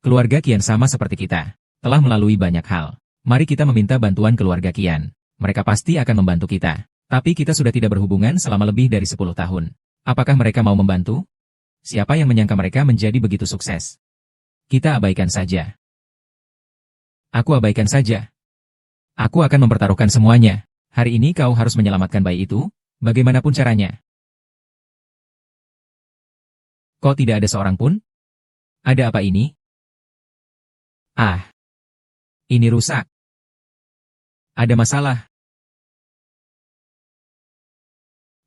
Keluarga Qian sama seperti kita. Telah melalui banyak hal. Mari kita meminta bantuan keluarga Qian. Mereka pasti akan membantu kita. Tapi kita sudah tidak berhubungan selama lebih dari 10 tahun. Apakah mereka mau membantu? Siapa yang menyangka mereka menjadi begitu sukses? Kita abaikan saja. Aku abaikan saja. Aku akan mempertaruhkan semuanya. Hari ini kau harus menyelamatkan bayi itu, bagaimanapun caranya. Kok tidak ada seorang pun? Ada apa ini? Ah. Ini rusak. Ada masalah.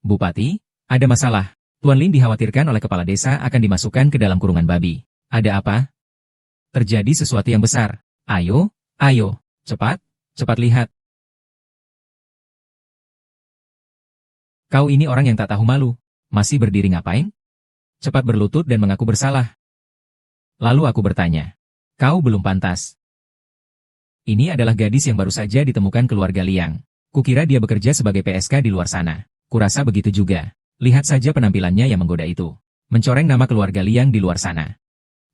Bupati, ada masalah. Tuan Lin dikhawatirkan oleh kepala desa akan dimasukkan ke dalam kurungan babi. Ada apa? Terjadi sesuatu yang besar. Ayo, ayo, cepat, cepat lihat. Kau ini orang yang tak tahu malu. Masih berdiri ngapain? Cepat berlutut dan mengaku bersalah. Lalu aku bertanya. Kau belum pantas. Ini adalah gadis yang baru saja ditemukan keluarga Liang. Kukira dia bekerja sebagai PSK di luar sana. Kurasa begitu juga. Lihat saja penampilannya yang menggoda itu. Mencoreng nama keluarga Liang di luar sana.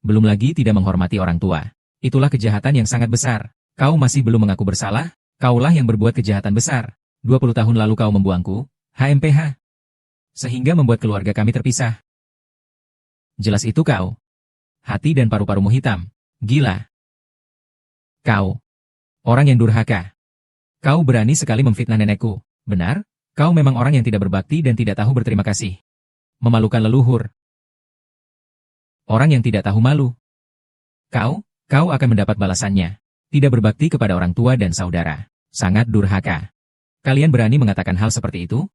Belum lagi tidak menghormati orang tua. Itulah kejahatan yang sangat besar. Kau masih belum mengaku bersalah? Kaulah yang berbuat kejahatan besar. 20 tahun lalu kau membuangku, HMPH. Sehingga membuat keluarga kami terpisah. Jelas itu kau. Hati dan paru-parumu hitam. Gila. Kau. Orang yang durhaka. Kau berani sekali memfitnah nenekku. Benar? Kau memang orang yang tidak berbakti dan tidak tahu berterima kasih. Memalukan leluhur. Orang yang tidak tahu malu. Kau akan mendapat balasannya. Tidak berbakti kepada orang tua dan saudara. Sangat durhaka. Kalian berani mengatakan hal seperti itu?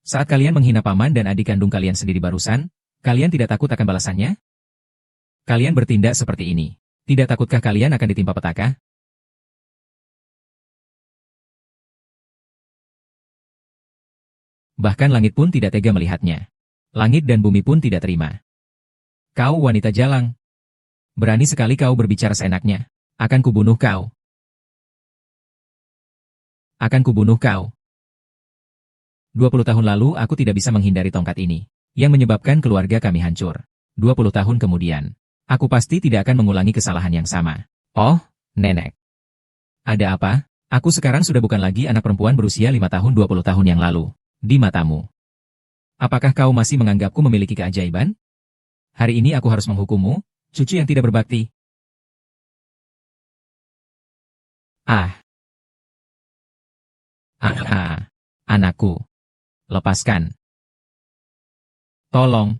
Saat kalian menghina paman dan adik kandung kalian sendiri barusan, kalian tidak takut akan balasannya? Kalian bertindak seperti ini. Tidak takutkah kalian akan ditimpa petaka? Bahkan langit pun tidak tega melihatnya. Langit dan bumi pun tidak terima. Kau wanita jalang. Berani sekali kau berbicara seenaknya. Akan kubunuh kau. Akan kubunuh kau. 20 tahun lalu aku tidak bisa menghindari tongkat ini, yang menyebabkan keluarga kami hancur. 20 tahun kemudian, aku pasti tidak akan mengulangi kesalahan yang sama. Oh, nenek. Ada apa? Aku sekarang sudah bukan lagi anak perempuan berusia 5 tahun 20 tahun yang lalu. Di matamu. Apakah kau masih menganggapku memiliki keajaiban? Hari ini aku harus menghukummu, cucu yang tidak berbakti. Ah. Anakku. Lepaskan. Tolong.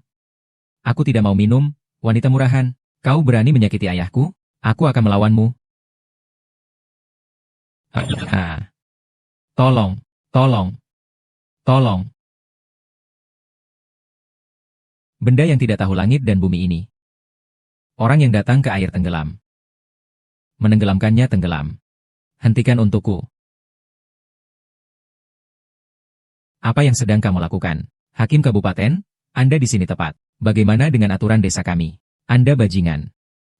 Aku tidak mau minum, wanita murahan. Kau berani menyakiti ayahku? Aku akan melawanmu. Tolong, tolong, tolong. Benda yang tidak tahu langit dan bumi ini. Orang yang datang ke air tenggelam. Menenggelamkannya tenggelam. Hentikan untukku. Apa yang sedang kamu lakukan? Hakim Kabupaten, Anda di sini tepat. Bagaimana dengan aturan desa kami? Anda bajingan.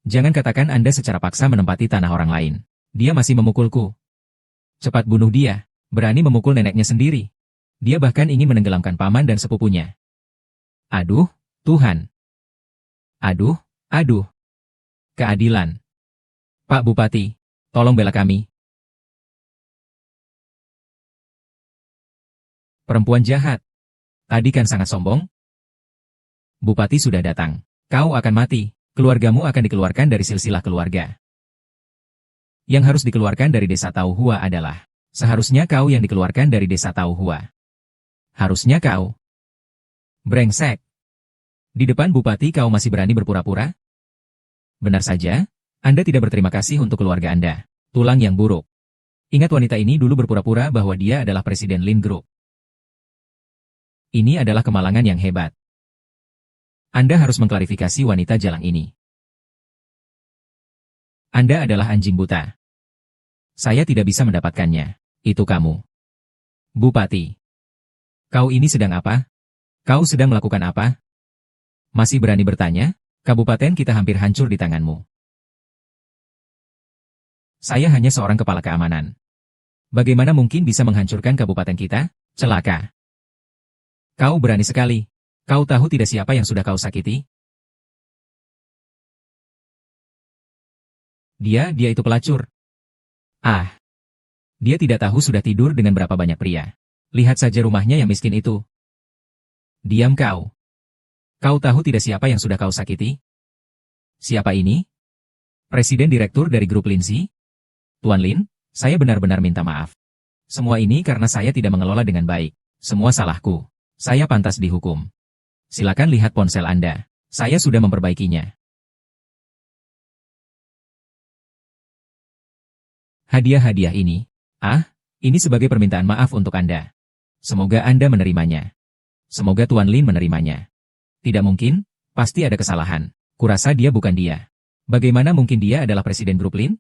Jangan katakan Anda secara paksa menempati tanah orang lain. Dia masih memukulku. Cepat bunuh dia. Berani memukul neneknya sendiri. Dia bahkan ingin menenggelamkan paman dan sepupunya. Aduh, Tuhan. Aduh, aduh. Keadilan. Pak Bupati, tolong bela kami. Perempuan jahat. Tadi kan sangat sombong. Bupati sudah datang. Kau akan mati. Keluargamu akan dikeluarkan dari silsilah keluarga. Yang harus dikeluarkan dari desa Tauhua adalah, seharusnya kau yang dikeluarkan dari desa Tauhua. Harusnya kau. Brengsek. Di depan bupati kau masih berani berpura-pura? Benar saja, Anda tidak berterima kasih untuk keluarga Anda. Tulang yang buruk. Ingat wanita ini dulu berpura-pura bahwa dia adalah Presiden Lin Group. Ini adalah kemalangan yang hebat. Anda harus mengklarifikasi wanita jalang ini. Anda adalah anjing buta. Saya tidak bisa mendapatkannya. Itu kamu. Bupati. Kau ini sedang apa? Kau sedang melakukan apa? Masih berani bertanya? Kabupaten kita hampir hancur di tanganmu. Saya hanya seorang kepala keamanan. Bagaimana mungkin bisa menghancurkan kabupaten kita? Celaka. Kau berani sekali. Kau tahu tidak siapa yang sudah kau sakiti? Dia itu pelacur. Ah. Dia tidak tahu sudah tidur dengan berapa banyak pria. Lihat saja rumahnya yang miskin itu. Diam kau. Kau tahu tidak siapa yang sudah kau sakiti? Siapa ini? Presiden Direktur dari Grup Linsi? Tuan Lin, saya benar-benar minta maaf. Semua ini karena saya tidak mengelola dengan baik. Semua salahku. Saya pantas dihukum. Silakan lihat ponsel Anda. Saya sudah memperbaikinya. Hadiah-hadiah ini. Ini sebagai permintaan maaf untuk Anda. Semoga Anda menerimanya. Semoga Tuan Lin menerimanya. Tidak mungkin, pasti ada kesalahan. Kurasa dia bukan dia. Bagaimana mungkin dia adalah Presiden Grup Lin?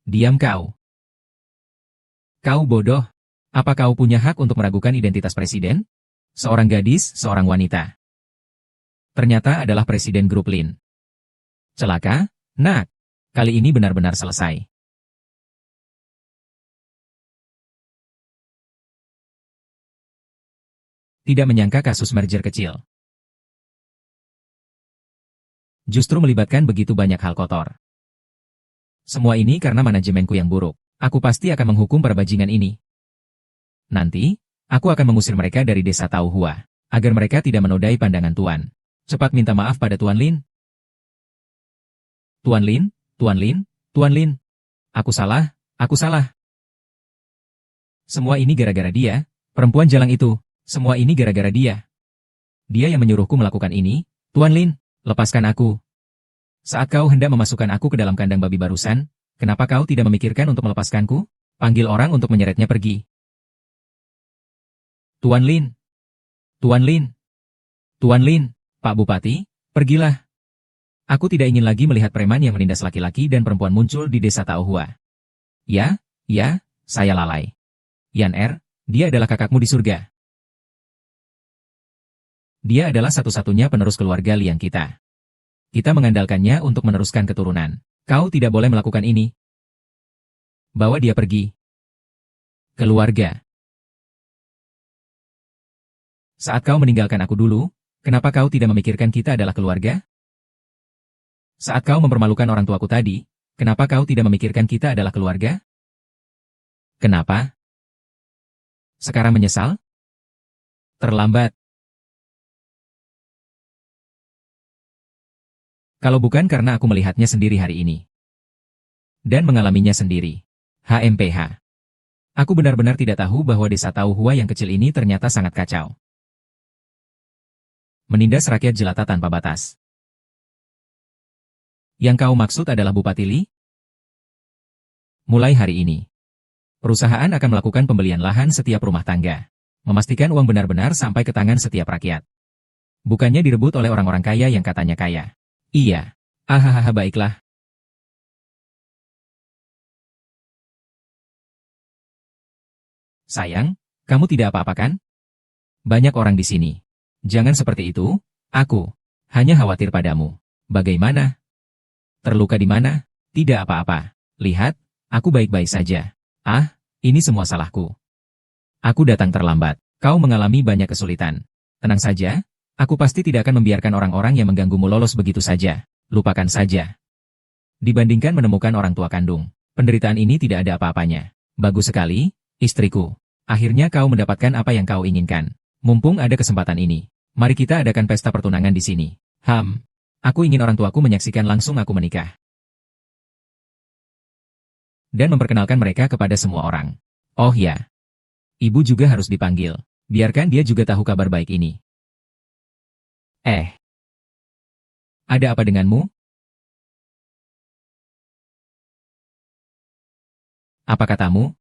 Diam kau. Kau bodoh. Apa kau punya hak untuk meragukan identitas Presiden? Seorang gadis, seorang wanita. Ternyata adalah Presiden Grup Lin. Celaka? Nak. Kali ini benar-benar selesai. Tidak menyangka kasus merger kecil. Justru melibatkan begitu banyak hal kotor. Semua ini karena manajemenku yang buruk. Aku pasti akan menghukum para bajingan ini. Nanti, aku akan mengusir mereka dari desa Tauhua, agar mereka tidak menodai pandangan Tuan. Cepat minta maaf pada Tuan Lin. Tuan Lin, Tuan Lin, Tuan Lin. Aku salah, aku salah. Semua ini gara-gara dia, perempuan jalang itu. Semua ini gara-gara dia. Dia yang menyuruhku melakukan ini. Tuan Lin, lepaskan aku. Saat kau hendak memasukkan aku ke dalam kandang babi barusan, kenapa kau tidak memikirkan untuk melepaskanku? Panggil orang untuk menyeretnya pergi. Tuan Lin. Tuan Lin. Tuan Lin, Pak Bupati, pergilah. Aku tidak ingin lagi melihat preman yang menindas laki-laki dan perempuan muncul di desa Tauhua. Ya, saya lalai. Yan dia adalah kakakmu di surga. Dia adalah satu-satunya penerus keluarga Liang kita. Kita mengandalkannya untuk meneruskan keturunan. Kau tidak boleh melakukan ini. Bawa dia pergi. Keluarga. Saat kau meninggalkan aku dulu, kenapa kau tidak memikirkan kita adalah keluarga? Saat kau mempermalukan orang tuaku tadi, kenapa kau tidak memikirkan kita adalah keluarga? Kenapa? Sekarang menyesal? Terlambat. Kalau bukan karena aku melihatnya sendiri hari ini. Dan mengalaminya sendiri. HMPH. Aku benar-benar tidak tahu bahwa desa Tauhua yang kecil ini ternyata sangat kacau. Menindas rakyat jelata tanpa batas. Yang kau maksud adalah Bupati Li? Mulai hari ini, perusahaan akan melakukan pembelian lahan setiap rumah tangga. Memastikan uang benar-benar sampai ke tangan setiap rakyat. Bukannya direbut oleh orang-orang kaya yang katanya kaya. Iya. Ahahaha baiklah. Sayang, kamu tidak apa-apa kan? Banyak orang di sini. Jangan seperti itu, aku hanya khawatir padamu. Bagaimana? Terluka di mana? Tidak apa-apa. Lihat, aku baik-baik saja. Ini semua salahku. Aku datang terlambat. Kau mengalami banyak kesulitan. Tenang saja, aku pasti tidak akan membiarkan orang-orang yang mengganggumu lolos begitu saja. Lupakan saja. Dibandingkan menemukan orang tua kandung, penderitaan ini tidak ada apa-apanya. Bagus sekali, istriku. Akhirnya kau mendapatkan apa yang kau inginkan. Mumpung ada kesempatan ini. Mari kita adakan pesta pertunangan di sini. Aku ingin orang tuaku menyaksikan langsung aku menikah. Dan memperkenalkan mereka kepada semua orang. Oh ya, ibu juga harus dipanggil. Biarkan dia juga tahu kabar baik ini. Ada apa denganmu? Apa katamu?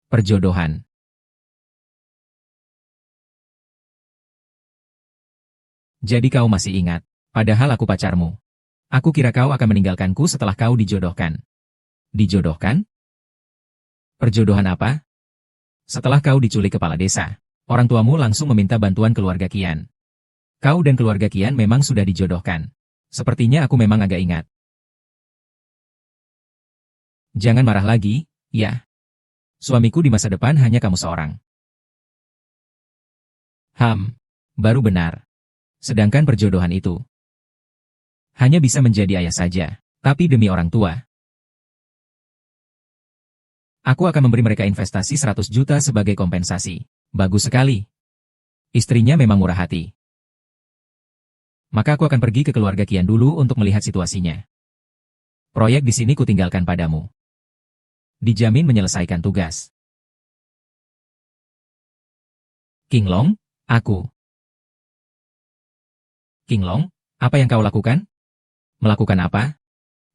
Perjodohan. Jadi kau masih ingat, padahal aku pacarmu. Aku kira kau akan meninggalkanku setelah kau dijodohkan. Dijodohkan? Perjodohan apa? Setelah kau diculik kepala desa, orang tuamu langsung meminta bantuan keluarga Kian. Kau dan keluarga Kian memang sudah dijodohkan. Sepertinya aku memang agak ingat. Jangan marah lagi, ya. Suamiku di masa depan hanya kamu seorang. Baru benar. Sedangkan perjodohan itu hanya bisa menjadi ayah saja, tapi demi orang tua. Aku akan memberi mereka investasi 100 juta sebagai kompensasi. Bagus sekali. Istrinya memang murah hati. Maka aku akan pergi ke keluarga Kian dulu untuk melihat situasinya. Proyek di sini kutinggalkan padamu. Dijamin menyelesaikan tugas. King Long, aku. King Long, apa yang kau lakukan? Melakukan apa?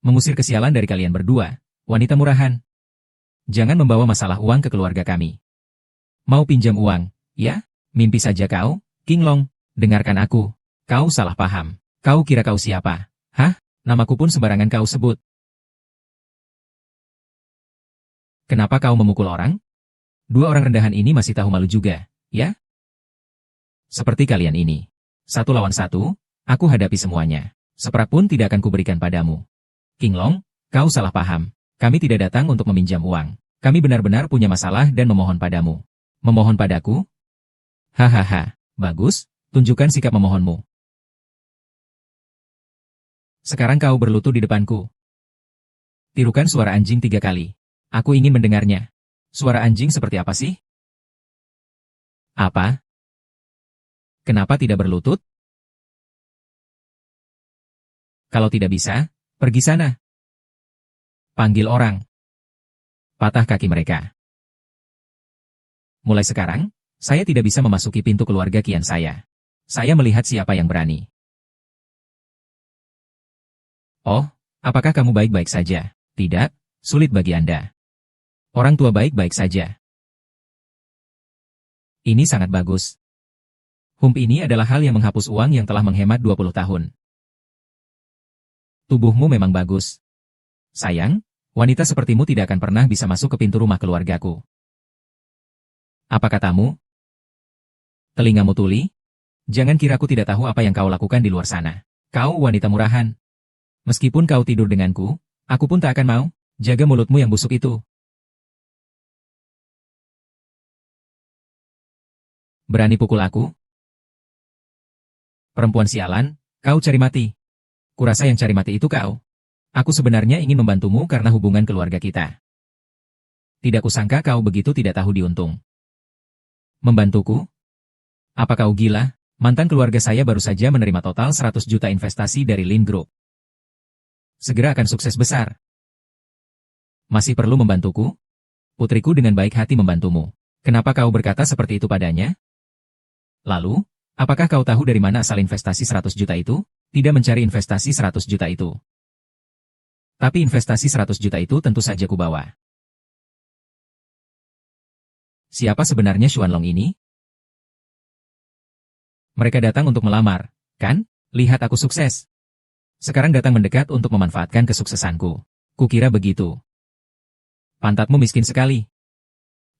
Mengusir kesialan dari kalian berdua, wanita murahan. Jangan membawa masalah uang ke keluarga kami. Mau pinjam uang, ya? Mimpi saja kau, King Long. Dengarkan aku. Kau salah paham. Kau kira kau siapa? Namaku pun sembarangan kau sebut. Kenapa kau memukul orang? Dua orang rendahan ini masih tahu malu juga, ya? Seperti kalian ini. 1 lawan 1, aku hadapi semuanya. Seperak pun tidak akan kuberikan padamu. King Long, kau salah paham. Kami tidak datang untuk meminjam uang. Kami benar-benar punya masalah dan memohon padamu. Memohon padaku? Bagus, tunjukkan sikap memohonmu. Sekarang kau berlutut di depanku. Tirukan suara anjing 3 kali. Aku ingin mendengarnya. Suara anjing seperti apa sih? Apa? Kenapa tidak berlutut? Kalau tidak bisa, pergi sana. Panggil orang. Patah kaki mereka. Mulai sekarang, saya tidak bisa memasuki pintu keluarga Kian saya. Saya melihat siapa yang berani. Oh, apakah kamu baik-baik saja? Tidak, sulit bagi Anda. Orang tua baik-baik saja. Ini sangat bagus. Ini adalah hal yang menghapus uang yang telah menghemat 20 tahun. Tubuhmu memang bagus. Sayang, wanita sepertimu tidak akan pernah bisa masuk ke pintu rumah keluargaku. Apa katamu? Telingamu tuli? Jangan kira aku tidak tahu apa yang kau lakukan di luar sana. Kau wanita murahan. Meskipun kau tidur denganku, aku pun tak akan mau. Jaga mulutmu yang busuk itu. Berani pukul aku? Perempuan sialan, kau cari mati. Kurasa yang cari mati itu kau. Aku sebenarnya ingin membantumu karena hubungan keluarga kita. Tidak kusangka kau begitu tidak tahu diuntung. Membantuku? Apa kau gila? Mantan keluarga saya baru saja menerima total 100 juta investasi dari Lin Group. Segera akan sukses besar. Masih perlu membantuku? Putriku dengan baik hati membantumu. Kenapa kau berkata seperti itu padanya? Lalu, apakah kau tahu dari mana asal investasi 100 juta itu? Tidak mencari investasi 100 juta itu. Tapi investasi 100 juta itu tentu saja kubawa. Siapa sebenarnya Xuanlong ini? Mereka datang untuk melamar, kan? Lihat aku sukses. Sekarang datang mendekat untuk memanfaatkan kesuksesanku. Kukira begitu. Pantatmu miskin sekali.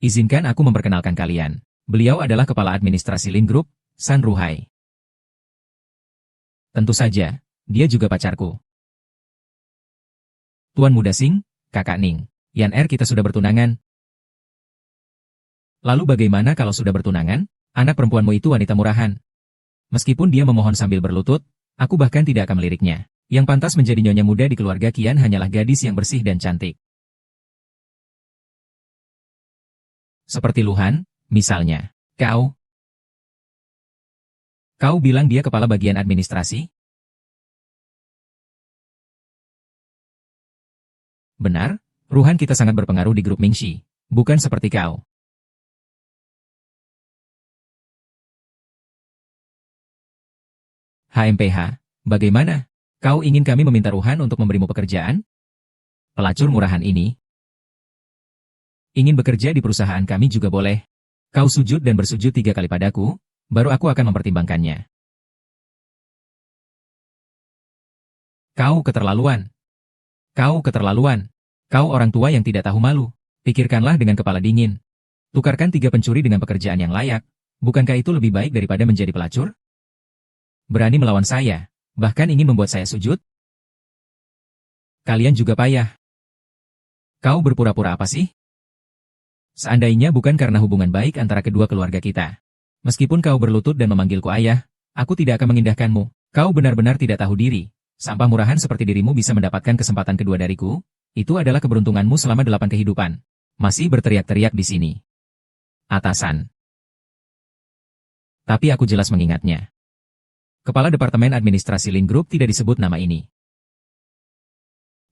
Izinkan aku memperkenalkan kalian. Beliau adalah kepala administrasi Lin Group, San Ruhai. Tentu saja, dia juga pacarku. Tuan Muda Sing, Kakak Ning, Yan kita sudah bertunangan. Lalu bagaimana kalau sudah bertunangan? Anak perempuanmu itu wanita murahan. Meskipun dia memohon sambil berlutut, aku bahkan tidak akan meliriknya. Yang pantas menjadi nyonya muda di keluarga Kian hanyalah gadis yang bersih dan cantik. Seperti Luhan, misalnya. Kau Kau bilang dia kepala bagian administrasi? Benar, Ruhan kita sangat berpengaruh di grup Mingxi, bukan seperti kau. HMPH, bagaimana? Kau ingin kami meminta Ruhan untuk memberimu pekerjaan? Pelacur murahan ini. Ingin bekerja di perusahaan kami juga boleh. Kau sujud dan bersujud 3 kali padaku, baru aku akan mempertimbangkannya. Kau keterlaluan. Kau keterlaluan. Kau orang tua yang tidak tahu malu. Pikirkanlah dengan kepala dingin. Tukarkan 3 pencuri dengan pekerjaan yang layak. Bukankah itu lebih baik daripada menjadi pelacur? Berani melawan saya, bahkan ingin membuat saya sujud? Kalian juga payah. Kau berpura-pura apa sih? Seandainya bukan karena hubungan baik antara kedua keluarga kita. Meskipun kau berlutut dan memanggilku ayah, aku tidak akan mengindahkanmu. Kau benar-benar tidak tahu diri. Sampah murahan seperti dirimu bisa mendapatkan kesempatan kedua dariku. Itu adalah keberuntunganmu selama 8 kehidupan. Masih berteriak-teriak di sini. Atasan. Tapi aku jelas mengingatnya. Kepala Departemen Administrasi Lin Group tidak disebut nama ini.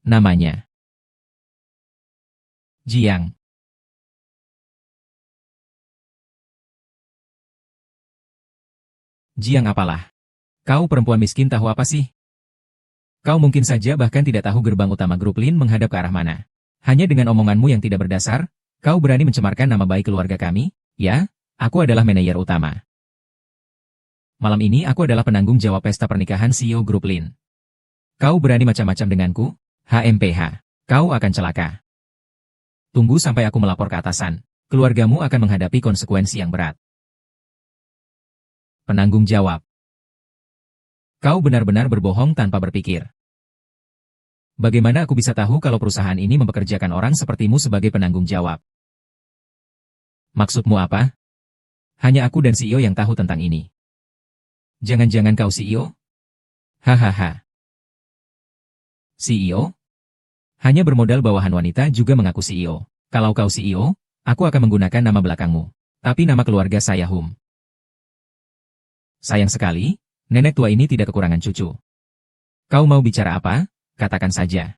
Namanya Jiang. Jiang apalah? Kau perempuan miskin tahu apa sih? Kau mungkin saja bahkan tidak tahu gerbang utama grup Lin menghadap ke arah mana. Hanya dengan omonganmu yang tidak berdasar, kau berani mencemarkan nama baik keluarga kami? Ya, aku adalah manajer utama. Malam ini aku adalah penanggung jawab pesta pernikahan CEO grup Lin. Kau berani macam-macam denganku? HMPH, kau akan celaka. Tunggu sampai aku melapor ke atasan. Keluargamu akan menghadapi konsekuensi yang berat. Penanggung jawab. Kau benar-benar berbohong tanpa berpikir. Bagaimana aku bisa tahu kalau perusahaan ini mempekerjakan orang sepertimu sebagai penanggung jawab? Maksudmu apa? Hanya aku dan CEO yang tahu tentang ini. Jangan-jangan kau CEO? Hahaha. CEO? Hanya bermodal bawahan wanita juga mengaku CEO. Kalau kau CEO, aku akan menggunakan nama belakangmu. Tapi nama keluarga saya Hum. Sayang sekali, nenek tua ini tidak kekurangan cucu. Kau mau bicara apa? Katakan saja.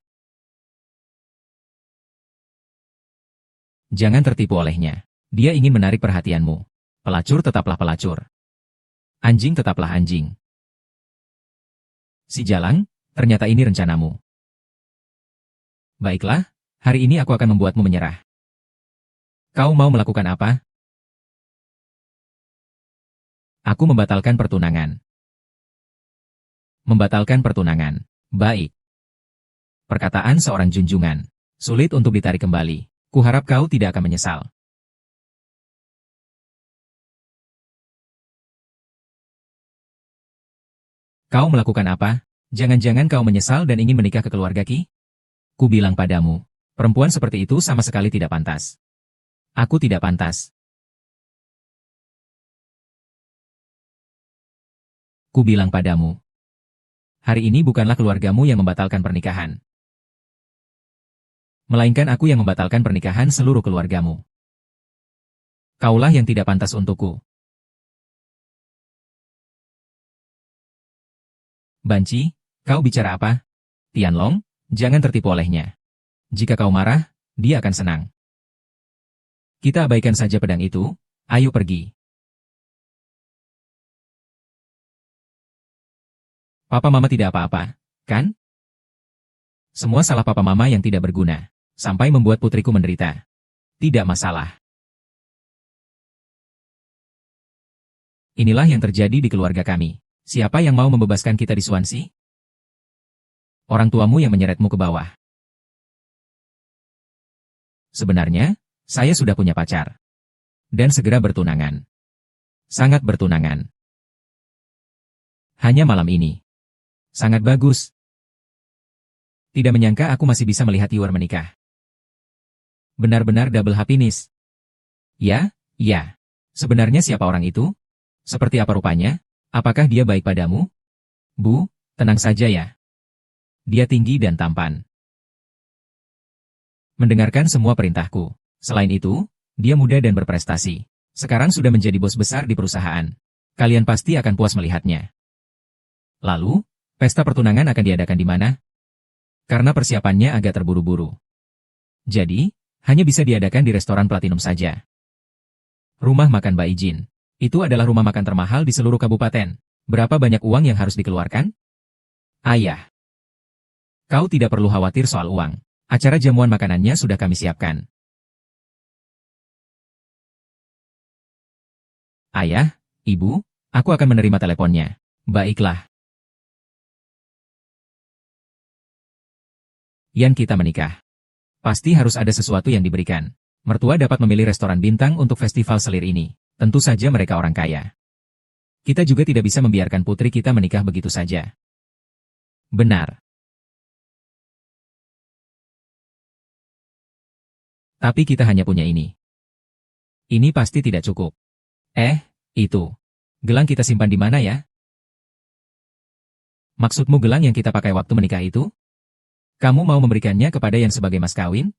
Jangan tertipu olehnya. Dia ingin menarik perhatianmu. Pelacur tetaplah pelacur. Anjing tetaplah anjing. Si Jalang, ternyata ini rencanamu. Baiklah, hari ini aku akan membuatmu menyerah. Kau mau melakukan apa? Aku membatalkan pertunangan. Membatalkan pertunangan. Baik. Perkataan seorang junjungan. Sulit untuk ditarik kembali. Kuharap kau tidak akan menyesal. Kau melakukan apa? Jangan-jangan kau menyesal dan ingin menikah ke keluarga Ki? Ku bilang padamu, perempuan seperti itu sama sekali tidak pantas. Aku tidak pantas. Ku bilang padamu. Hari ini bukanlah keluargamu yang membatalkan pernikahan. Melainkan aku yang membatalkan pernikahan seluruh keluargamu. Kaulah yang tidak pantas untukku. Banci, kau bicara apa? Tianlong, jangan tertipu olehnya. Jika kau marah, dia akan senang. Kita abaikan saja pedang itu, ayo pergi. Papa mama tidak apa-apa, kan? Semua salah papa mama yang tidak berguna, sampai membuat putriku menderita. Tidak masalah. Inilah yang terjadi di keluarga kami. Siapa yang mau membebaskan kita di Swansea? Orang tuamu yang menyeretmu ke bawah. Sebenarnya, saya sudah punya pacar. Dan segera bertunangan. Sangat bertunangan. Hanya malam ini. Sangat bagus. Tidak menyangka aku masih bisa melihat Yuer menikah. Benar-benar double happiness. Ya, ya. Sebenarnya siapa orang itu? Seperti apa rupanya? Apakah dia baik padamu? Bu, tenang saja ya. Dia tinggi dan tampan. Mendengarkan semua perintahku. Selain itu, dia muda dan berprestasi. Sekarang sudah menjadi bos besar di perusahaan. Kalian pasti akan puas melihatnya. Lalu, pesta pertunangan akan diadakan di mana? Karena persiapannya agak terburu-buru. Jadi, hanya bisa diadakan di restoran Platinum saja. Rumah makan Baijin. Itu adalah rumah makan termahal di seluruh kabupaten. Berapa banyak uang yang harus dikeluarkan? Ayah. Kau tidak perlu khawatir soal uang. Acara jamuan makanannya sudah kami siapkan. Ayah, Ibu, aku akan menerima teleponnya. Baiklah. Yan, kita menikah. Pasti harus ada sesuatu yang diberikan. Mertua dapat memilih restoran bintang untuk festival selir ini. Tentu saja mereka orang kaya. Kita juga tidak bisa membiarkan putri kita menikah begitu saja. Benar. Tapi kita hanya punya ini. Ini pasti tidak cukup. Itu. Gelang kita simpan di mana ya? Maksudmu gelang yang kita pakai waktu menikah itu? Kamu mau memberikannya kepada yang sebagai mas kawin?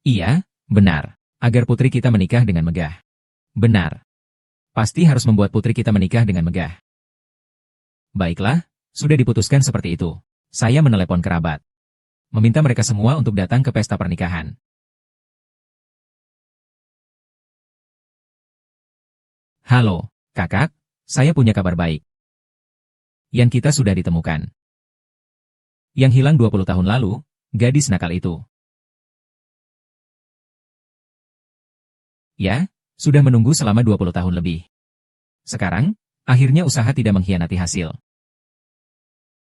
Iya, benar. Agar putri kita menikah dengan megah. Benar. Pasti harus membuat putri kita menikah dengan megah. Baiklah, sudah diputuskan seperti itu. Saya menelepon kerabat. Meminta mereka semua untuk datang ke pesta pernikahan. Halo, kakak, saya punya kabar baik. Yang kita sudah ditemukan. Yang hilang 20 tahun lalu, gadis nakal itu. Ya, sudah menunggu selama 20 tahun lebih. Sekarang, akhirnya usaha tidak mengkhianati hasil.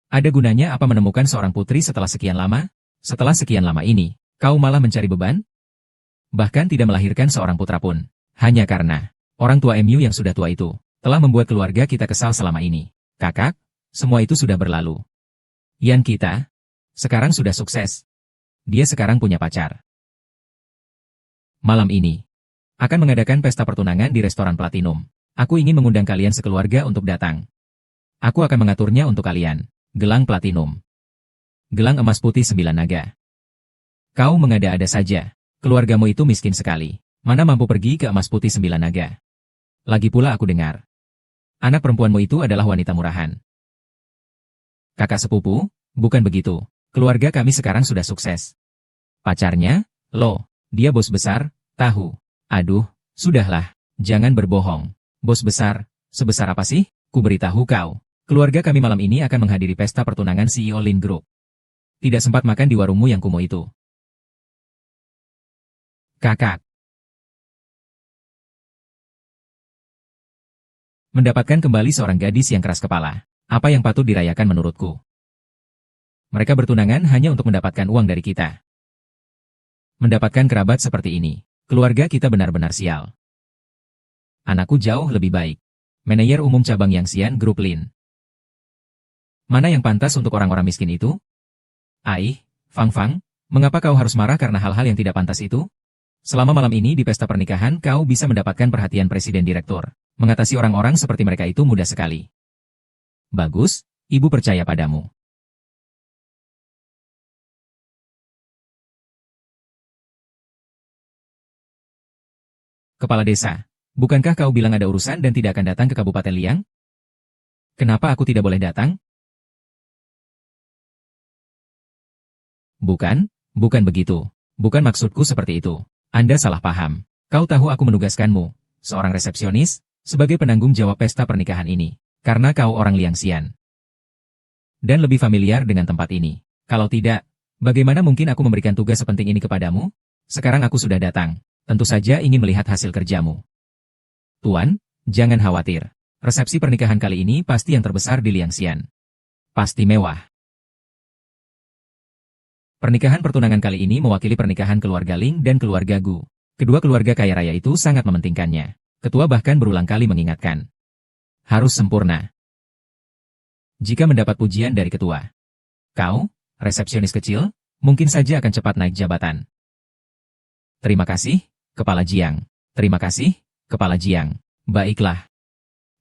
Ada gunanya apa menemukan seorang putri setelah sekian lama? Setelah sekian lama ini, kau malah mencari beban? Bahkan tidak melahirkan seorang putra pun. Hanya karena orang tua MU yang sudah tua itu telah membuat keluarga kita kesal selama ini. Kakak, semua itu sudah berlalu. Yan kita sekarang sudah sukses. Dia sekarang punya pacar. Malam ini akan mengadakan pesta pertunangan di restoran Platinum. Aku ingin mengundang kalian sekeluarga untuk datang. Aku akan mengaturnya untuk kalian. Gelang Platinum. Gelang emas putih 9 naga. Kau mengada-ada saja. Keluargamu itu miskin sekali. Mana mampu pergi ke emas putih 9 naga. Lagi pula aku dengar. Anak perempuanmu itu adalah wanita murahan. Kakak sepupu, bukan begitu. Keluarga kami sekarang sudah sukses. Pacarnya, loh, dia bos besar, tahu. Aduh, sudahlah, jangan berbohong. Bos besar, sebesar apa sih? Ku beritahu kau. Keluarga kami malam ini akan menghadiri pesta pertunangan CEO Lin Group. Tidak sempat makan di warungmu yang kumuh itu. Kakak. Mendapatkan kembali seorang gadis yang keras kepala. Apa yang patut dirayakan menurutku? Mereka bertunangan hanya untuk mendapatkan uang dari kita. Mendapatkan kerabat seperti ini. Keluarga kita benar-benar sial. Anakku jauh lebih baik. Manajer umum cabang Yangxian Group Lin. Mana yang pantas untuk orang-orang miskin itu? Fang Fang, mengapa kau harus marah karena hal-hal yang tidak pantas itu? Selama malam ini di pesta pernikahan kau bisa mendapatkan perhatian presiden direktur. Mengatasi orang-orang seperti mereka itu mudah sekali. Bagus, ibu percaya padamu. Kepala desa, bukankah kau bilang ada urusan dan tidak akan datang ke Kabupaten Liang? Kenapa aku tidak boleh datang? Bukan begitu. Bukan maksudku seperti itu. Anda salah paham. Kau tahu aku menugaskanmu, seorang resepsionis, sebagai penanggung jawab pesta pernikahan ini. Karena kau orang Liangxian. Dan lebih familiar dengan tempat ini. Kalau tidak, bagaimana mungkin aku memberikan tugas sepenting ini kepadamu? Sekarang aku sudah datang. Tentu saja ingin melihat hasil kerjamu. Tuan, jangan khawatir. Resepsi pernikahan kali ini pasti yang terbesar di Liangxian. Pasti mewah. Pernikahan pertunangan kali ini mewakili pernikahan keluarga Ling dan keluarga Gu. Kedua keluarga kaya raya itu sangat mementingkannya. Ketua bahkan berulang kali mengingatkan. Harus sempurna. Jika mendapat pujian dari ketua, kau, resepsionis kecil, mungkin saja akan cepat naik jabatan. Terima kasih, Kepala Jiang. Terima kasih, Kepala Jiang. Baiklah.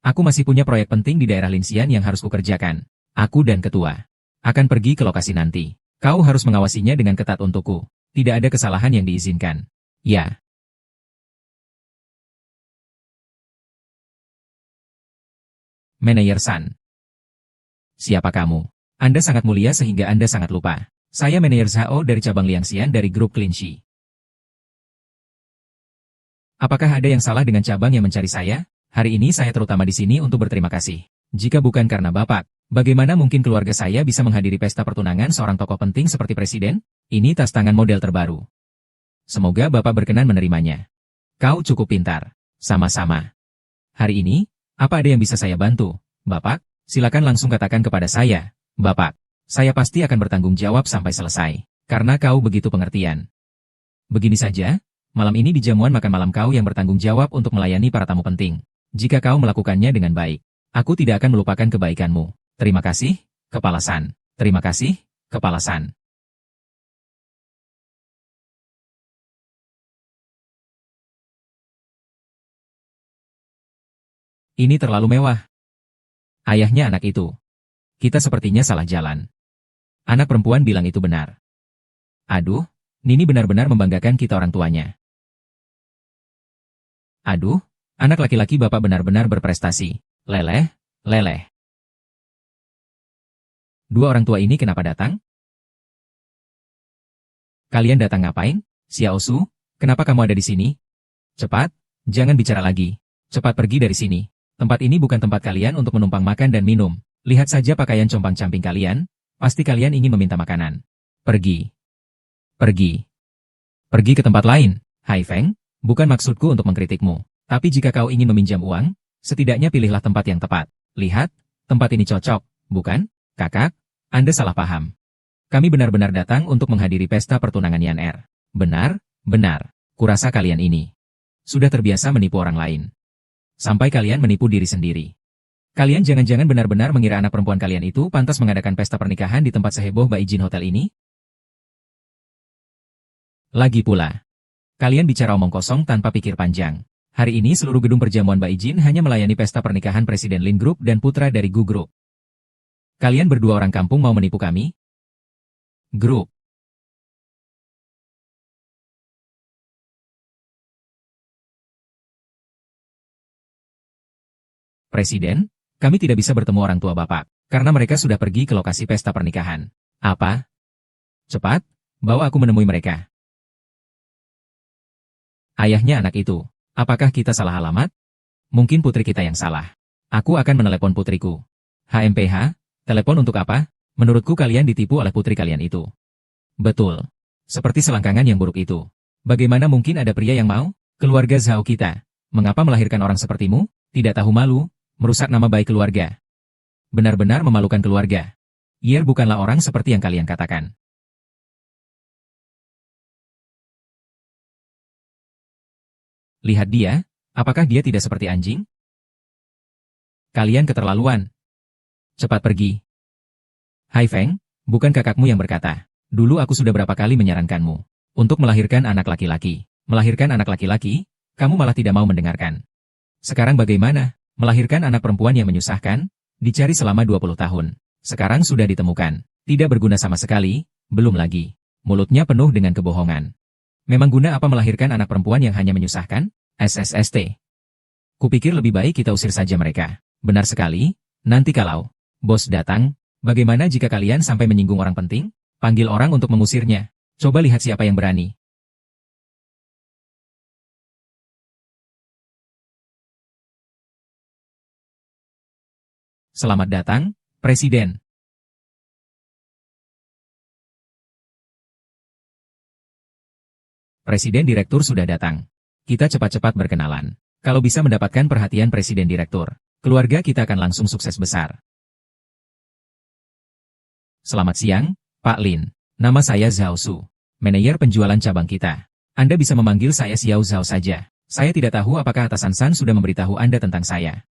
Aku masih punya proyek penting di daerah Linxian yang harus kukerjakan. Aku dan ketua akan pergi ke lokasi nanti. Kau harus mengawasinya dengan ketat untukku. Tidak ada kesalahan yang diizinkan. Ya. Manajer San. Siapa kamu? Anda sangat mulia sehingga Anda sangat lupa. Saya Manajer Zhao dari cabang Liangxian dari grup Clincy. Apakah ada yang salah dengan cabang yang mencari saya? Hari ini saya terutama di sini untuk berterima kasih. Jika bukan karena Bapak, bagaimana mungkin keluarga saya bisa menghadiri pesta pertunangan seorang tokoh penting seperti Presiden? Ini tas tangan model terbaru. Semoga Bapak berkenan menerimanya. Kau cukup pintar. Sama-sama. Hari ini, apa ada yang bisa saya bantu, Bapak? Silakan langsung katakan kepada saya, Bapak. Saya pasti akan bertanggung jawab sampai selesai, karena kau begitu pengertian. Begini saja, malam ini di jamuan makan malam kau yang bertanggung jawab untuk melayani para tamu penting. Jika kau melakukannya dengan baik, aku tidak akan melupakan kebaikanmu. Terima kasih, Kepala San. Terima kasih, Kepala San. Ini terlalu mewah. Ayahnya anak itu. Kita sepertinya salah jalan. Anak perempuan bilang itu benar. Aduh, Nini benar-benar membanggakan kita orang tuanya. Aduh, anak laki-laki Bapak benar-benar berprestasi. Leleh, leleh. Dua orang tua ini kenapa datang? Kalian datang ngapain? Xiao Su, kenapa kamu ada di sini? Cepat, jangan bicara lagi. Cepat pergi dari sini. Tempat ini bukan tempat kalian untuk menumpang makan dan minum. Lihat saja pakaian compang-camping kalian. Pasti kalian ingin meminta makanan. Pergi. Pergi. Pergi ke tempat lain. Hai Feng, bukan maksudku untuk mengkritikmu. Tapi jika kau ingin meminjam uang, setidaknya pilihlah tempat yang tepat. Lihat, tempat ini cocok, bukan? Kakak, Anda salah paham. Kami benar-benar datang untuk menghadiri pesta pertunangan Yan Er. Benar, benar. Kurasa kalian ini sudah terbiasa menipu orang lain. Sampai kalian menipu diri sendiri. Kalian jangan-jangan benar-benar mengira anak perempuan kalian itu pantas mengadakan pesta pernikahan di tempat seheboh Baijin Hotel ini? Lagi pula, kalian bicara omong kosong tanpa pikir panjang. Hari ini seluruh gedung perjamuan Baijin hanya melayani pesta pernikahan Presiden Lin Group dan putra dari Gu Group. Kalian berdua orang kampung mau menipu kami? Grup. Presiden, kami tidak bisa bertemu orang tua Bapak, karena mereka sudah pergi ke lokasi pesta pernikahan. Apa? Cepat, bawa aku menemui mereka. Ayahnya anak itu. Apakah kita salah alamat? Mungkin putri kita yang salah. Aku akan menelepon putriku. HMPH, telepon untuk apa? Menurutku kalian ditipu oleh putri kalian itu. Betul. Seperti selangkangan yang buruk itu. Bagaimana mungkin ada pria yang mau? Keluarga Zhao kita. Mengapa melahirkan orang sepertimu? Tidak tahu malu. Merusak nama baik keluarga. Benar-benar memalukan keluarga. Yer bukanlah orang seperti yang kalian katakan. Lihat dia, apakah dia tidak seperti anjing? Kalian keterlaluan. Cepat pergi. Hai Feng, bukan kakakmu yang berkata. Dulu aku sudah berapa kali menyarankanmu untuk melahirkan anak laki-laki. Melahirkan anak laki-laki, kamu malah tidak mau mendengarkan. Sekarang bagaimana? Melahirkan anak perempuan yang menyusahkan, dicari selama 20 tahun. Sekarang sudah ditemukan. Tidak berguna sama sekali, belum lagi. Mulutnya penuh dengan kebohongan. Memang guna apa melahirkan anak perempuan yang hanya menyusahkan? SSST. Kupikir lebih baik kita usir saja mereka. Benar sekali, nanti kalau bos datang, bagaimana jika kalian sampai menyinggung orang penting? Panggil orang untuk mengusirnya. Coba lihat siapa yang berani. Selamat datang, Presiden. Presiden Direktur sudah datang. Kita cepat-cepat berkenalan. Kalau bisa mendapatkan perhatian Presiden Direktur, keluarga kita akan langsung sukses besar. Selamat siang, Pak Lin. Nama saya Zhao Su, manajer penjualan cabang kita. Anda bisa memanggil saya Xiao Zhao saja. Saya tidak tahu apakah atasan San sudah memberitahu Anda tentang saya.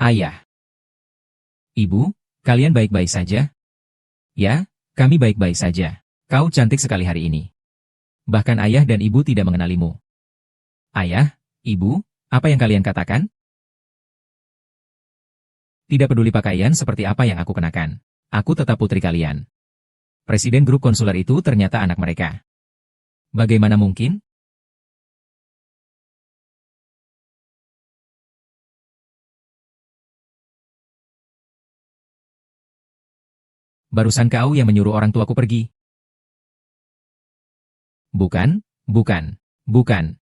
Ayah. Ibu, kalian baik-baik saja? Ya, kami baik-baik saja. Kau cantik sekali hari ini. Bahkan ayah dan ibu tidak mengenalimu. Ayah, ibu, apa yang kalian katakan? Tidak peduli pakaian seperti apa yang aku kenakan. Aku tetap putri kalian. Presiden grup konsuler itu ternyata anak mereka. Bagaimana mungkin? Barusan kau yang menyuruh orang tuaku pergi. Bukan, bukan, bukan.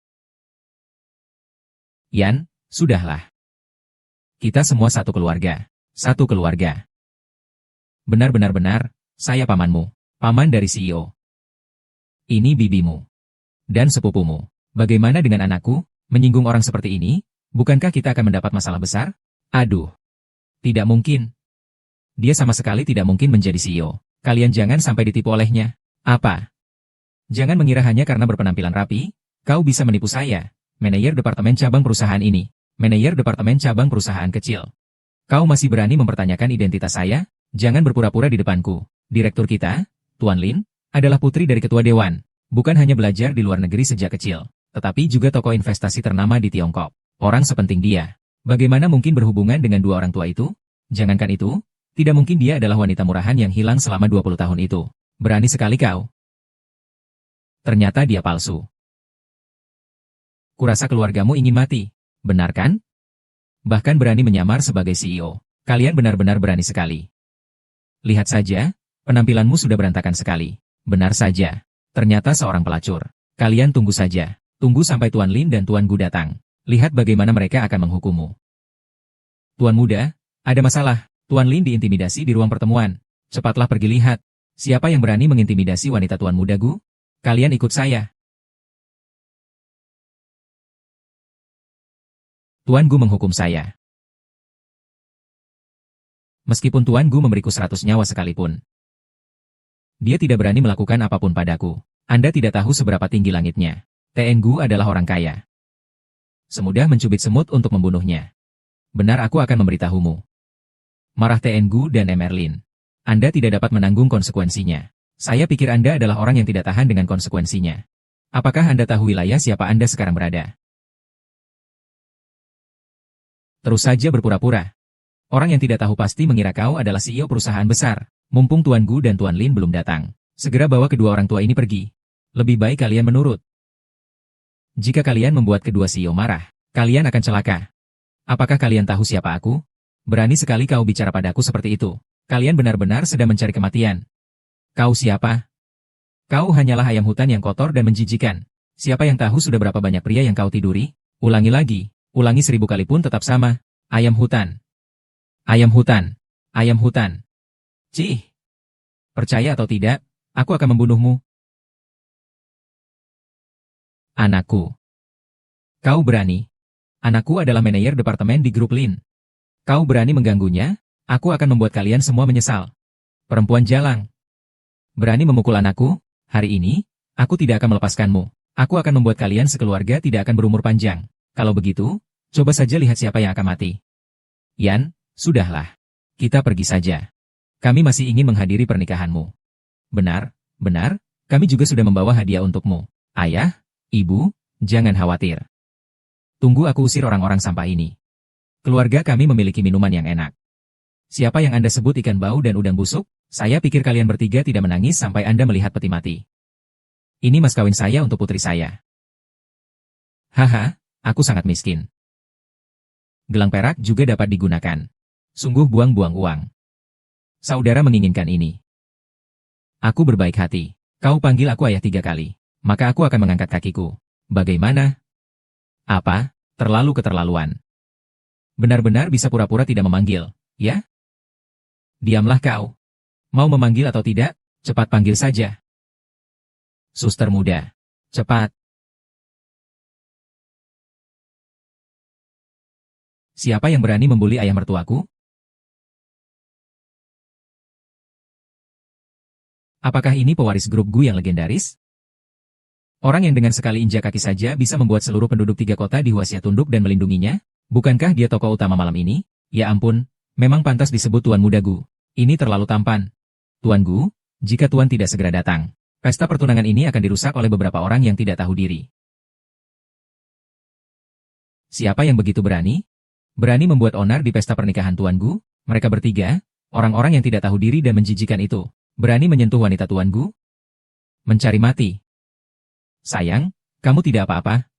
Yan, sudahlah. Kita semua satu keluarga. Satu keluarga. Benar-benar, saya pamanmu. Paman dari CEO. Ini bibimu. Dan sepupumu. Bagaimana dengan anakku? Menyinggung orang seperti ini? Bukankah kita akan mendapat masalah besar? Aduh. Tidak mungkin. Dia sama sekali tidak mungkin menjadi CEO. Kalian jangan sampai ditipu olehnya. Apa? Jangan mengira hanya karena berpenampilan rapi, kau bisa menipu saya. Manajer departemen cabang perusahaan ini. Manajer departemen cabang perusahaan kecil. Kau masih berani mempertanyakan identitas saya? Jangan berpura-pura di depanku. Direktur kita, Tuan Lin, adalah putri dari ketua dewan. Bukan hanya belajar di luar negeri sejak kecil, tetapi juga tokoh investasi ternama di Tiongkok. Orang sepenting dia. Bagaimana mungkin berhubungan dengan dua orang tua itu? Jangankan itu, tidak mungkin dia adalah wanita murahan yang hilang selama 20 tahun itu. Berani sekali kau. Ternyata dia palsu. Kurasa keluargamu ingin mati. Benar kan? Bahkan berani menyamar sebagai CEO. Kalian benar-benar berani sekali. Lihat saja, penampilanmu sudah berantakan sekali. Benar saja. Ternyata seorang pelacur. Kalian tunggu saja. Tunggu sampai Tuan Lin dan Tuan Gu datang. Lihat bagaimana mereka akan menghukummu. Tuan muda, ada masalah. Tuan Lin diintimidasi di ruang pertemuan. Cepatlah pergi lihat. Siapa yang berani mengintimidasi wanita Tuan muda Gu? Kalian ikut saya. Tuan Gu menghukum saya. Meskipun Tuan Gu memberiku 100 nyawa sekalipun. Dia tidak berani melakukan apapun padaku. Anda tidak tahu seberapa tinggi langitnya. TN Gu adalah orang kaya. Semudah mencubit semut untuk membunuhnya. Benar aku akan memberitahumu. Marah TN Gu dan Emerlin. Anda tidak dapat menanggung konsekuensinya. Saya pikir Anda adalah orang yang tidak tahan dengan konsekuensinya. Apakah Anda tahu wilayah siapa Anda sekarang berada? Terus saja berpura-pura. Orang yang tidak tahu pasti mengira kau adalah CEO perusahaan besar. Mumpung Tuan Gu dan Tuan Lin belum datang, segera bawa kedua orang tua ini pergi. Lebih baik kalian menurut. Jika kalian membuat kedua CEO marah, kalian akan celaka. Apakah kalian tahu siapa aku? Berani sekali kau bicara padaku seperti itu. Kalian benar-benar sedang mencari kematian. Kau siapa? Kau hanyalah ayam hutan yang kotor dan menjijikan. Siapa yang tahu sudah berapa banyak pria yang kau tiduri? Ulangi lagi. Ulangi 1000 kali pun tetap sama. Ayam hutan. Ayam hutan. Ayam hutan. Cih. Percaya atau tidak, aku akan membunuhmu. Anakku. Kau berani. Anakku adalah manajer departemen di grup Lin. Kau berani mengganggunya, aku akan membuat kalian semua menyesal. Perempuan jalang. Berani memukul anakku? Hari ini, aku tidak akan melepaskanmu. Aku akan membuat kalian sekeluarga tidak akan berumur panjang. Kalau begitu, coba saja lihat siapa yang akan mati. Yan, sudahlah. Kita pergi saja. Kami masih ingin menghadiri pernikahanmu. Benar, benar, kami juga sudah membawa hadiah untukmu. Ayah, ibu, jangan khawatir. Tunggu aku usir orang-orang sampah ini. Keluarga kami memiliki minuman yang enak. Siapa yang Anda sebut ikan bau dan udang busuk? Saya pikir kalian bertiga tidak menangis sampai Anda melihat peti mati. Ini mas kawin saya untuk putri saya. Haha, aku sangat miskin. Gelang perak juga dapat digunakan. Sungguh buang-buang uang. Saudara menginginkan ini. Aku berbaik hati. Kau panggil aku ayah 3 kali. Maka aku akan mengangkat kakiku. Bagaimana? Apa? Terlalu keterlaluan. Benar-benar bisa pura-pura tidak memanggil, ya? Diamlah kau. Mau memanggil atau tidak, cepat panggil saja. Suster muda. Cepat. Siapa yang berani membuli ayah mertuaku? Apakah ini pewaris grup Gu yang legendaris? Orang yang dengan sekali injak kaki saja bisa membuat seluruh penduduk 3 kota di Huaxia tunduk dan melindunginya? Bukankah dia tokoh utama malam ini? Ya ampun, memang pantas disebut Tuan Muda Gu. Ini terlalu tampan. Tuan Gu, jika Tuan tidak segera datang, pesta pertunangan ini akan dirusak oleh beberapa orang yang tidak tahu diri. Siapa yang begitu berani? Berani membuat onar di pesta pernikahan Tuan Gu? Mereka bertiga, orang-orang yang tidak tahu diri dan menjijikan itu. Berani menyentuh wanita Tuan Gu? Mencari mati. Sayang, kamu tidak apa-apa.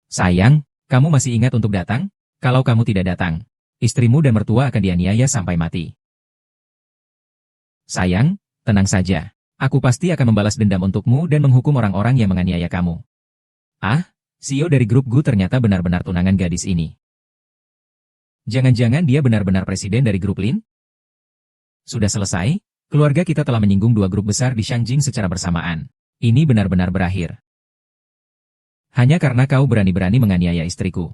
Sayang, kamu masih ingat untuk datang? Kalau kamu tidak datang, istrimu dan mertua akan dianiaya sampai mati. Sayang, tenang saja. Aku pasti akan membalas dendam untukmu dan menghukum orang-orang yang menganiaya kamu. Ah, CEO dari grup Gu ternyata benar-benar tunangan gadis ini. Jangan-jangan dia benar-benar presiden dari grup Lin? Sudah selesai, keluarga kita telah menyinggung dua grup besar di Shangjing secara bersamaan. Ini benar-benar berakhir. Hanya karena kau berani-berani menganiaya istriku.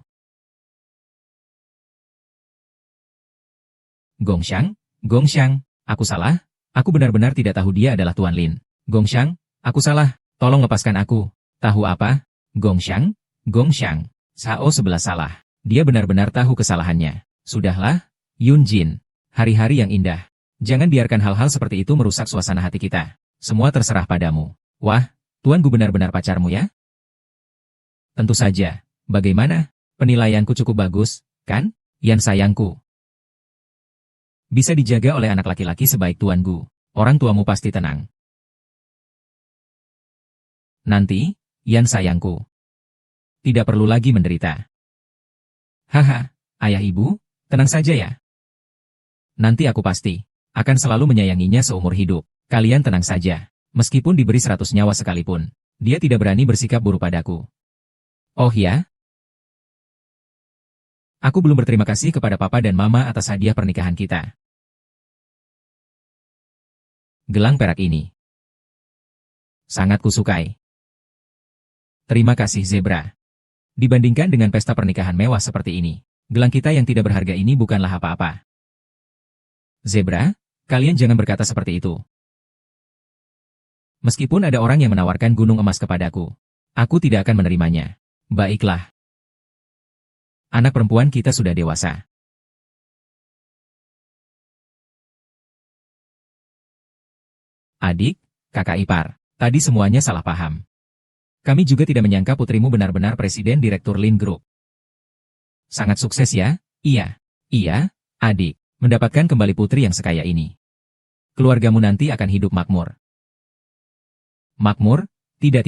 Gongxiang, Gongxiang, aku salah? Aku benar-benar tidak tahu dia adalah Tuan Lin. Gongxiang, aku salah, tolong lepaskan aku. Tahu apa? Gongxiang, Gongxiang, Sao 11 salah. Dia benar-benar tahu kesalahannya. Sudahlah, Yun Jin. Hari-hari yang indah. Jangan biarkan hal-hal seperti itu merusak suasana hati kita. Semua terserah padamu. Wah, Tuan Gu benar-benar pacarmu ya? Tentu saja. Bagaimana? Penilaianku cukup bagus, kan? Yan sayangku. Bisa dijaga oleh anak laki-laki sebaik Tuan Gu. Orang tuamu pasti tenang. Nanti, Yan sayangku. Tidak perlu lagi menderita. Haha, ayah ibu, tenang saja ya. Nanti aku pasti akan selalu menyayanginya seumur hidup. Kalian tenang saja. Meskipun diberi 100 nyawa sekalipun, dia tidak berani bersikap buruk padaku. Oh ya? Aku belum berterima kasih kepada papa dan mama atas hadiah pernikahan kita. Gelang perak ini sangat kusukai. Terima kasih Zebra. Dibandingkan dengan pesta pernikahan mewah seperti ini, gelang kita yang tidak berharga ini bukanlah apa-apa. Zebra, kalian jangan berkata seperti itu. Meskipun ada orang yang menawarkan gunung emas kepadaku, aku tidak akan menerimanya. Baiklah. Anak perempuan kita sudah dewasa. Adik, kakak ipar, tadi semuanya salah paham. Kami juga tidak menyangka putrimu benar-benar presiden direktur Lin Group. Sangat sukses ya? Iya. Iya, adik, mendapatkan kembali putri yang sekaya ini. Keluargamu nanti akan hidup makmur. Makmur? Tidak.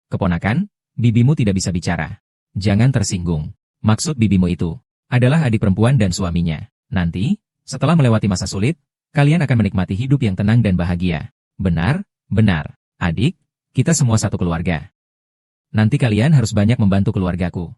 Keponakan, bibimu tidak bisa bicara. Jangan tersinggung. Maksud bibimu itu adalah adik perempuan dan suaminya. Nanti, setelah melewati masa sulit, kalian akan menikmati hidup yang tenang dan bahagia. Benar, adik, kita semua satu keluarga. Nanti kalian harus banyak membantu keluargaku.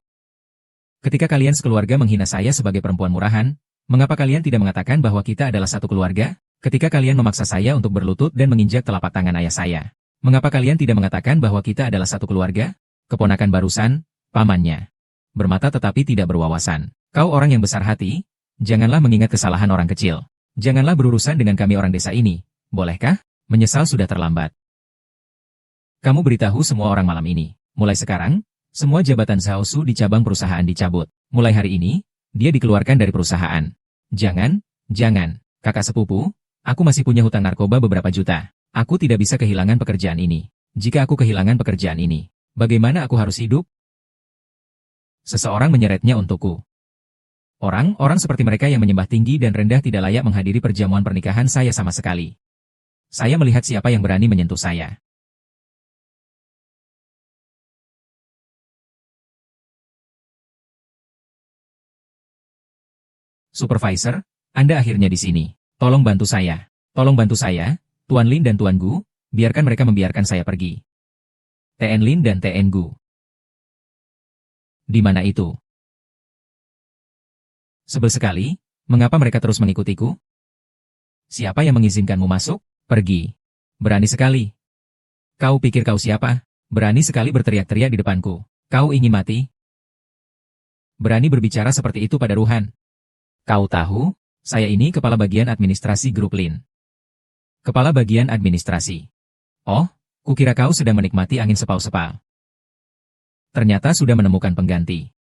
Ketika kalian sekeluarga menghina saya sebagai perempuan murahan, mengapa kalian tidak mengatakan bahwa kita adalah satu keluarga? Ketika kalian memaksa saya untuk berlutut dan menginjak telapak tangan ayah saya, mengapa kalian tidak mengatakan bahwa kita adalah satu keluarga? Keponakan barusan, pamannya. Bermata tetapi tidak berwawasan. Kau orang yang besar hati, janganlah mengingat kesalahan orang kecil. Janganlah berurusan dengan kami orang desa ini, bolehkah? Menyesal sudah terlambat. Kamu beritahu semua orang malam ini. Mulai sekarang, semua jabatan Zhao Su di cabang perusahaan dicabut. Mulai hari ini, dia dikeluarkan dari perusahaan. Jangan, kakak sepupu, aku masih punya hutang narkoba beberapa juta. Aku tidak bisa kehilangan pekerjaan ini. Jika aku kehilangan pekerjaan ini, bagaimana aku harus hidup? Seseorang menyeretnya untukku. Orang-orang seperti mereka yang menyembah tinggi dan rendah tidak layak menghadiri perjamuan pernikahan saya sama sekali. Saya melihat siapa yang berani menyentuh saya. Supervisor, Anda akhirnya di sini. Tolong bantu saya. Tuan Lin dan Tuan Gu, biarkan mereka membiarkan saya pergi. TN Lin dan TN Gu. Di mana itu? Sebel sekali, mengapa mereka terus mengikutiku? Siapa yang mengizinkanmu masuk? Pergi. Berani sekali. Kau pikir kau siapa? Berani sekali berteriak-teriak di depanku. Kau ingin mati? Berani berbicara seperti itu pada Ruhan? Kau tahu, saya ini kepala bagian administrasi grup Lin. Kepala bagian administrasi. Oh, kukira kau sedang menikmati angin sepau-sepal. Ternyata sudah menemukan pengganti.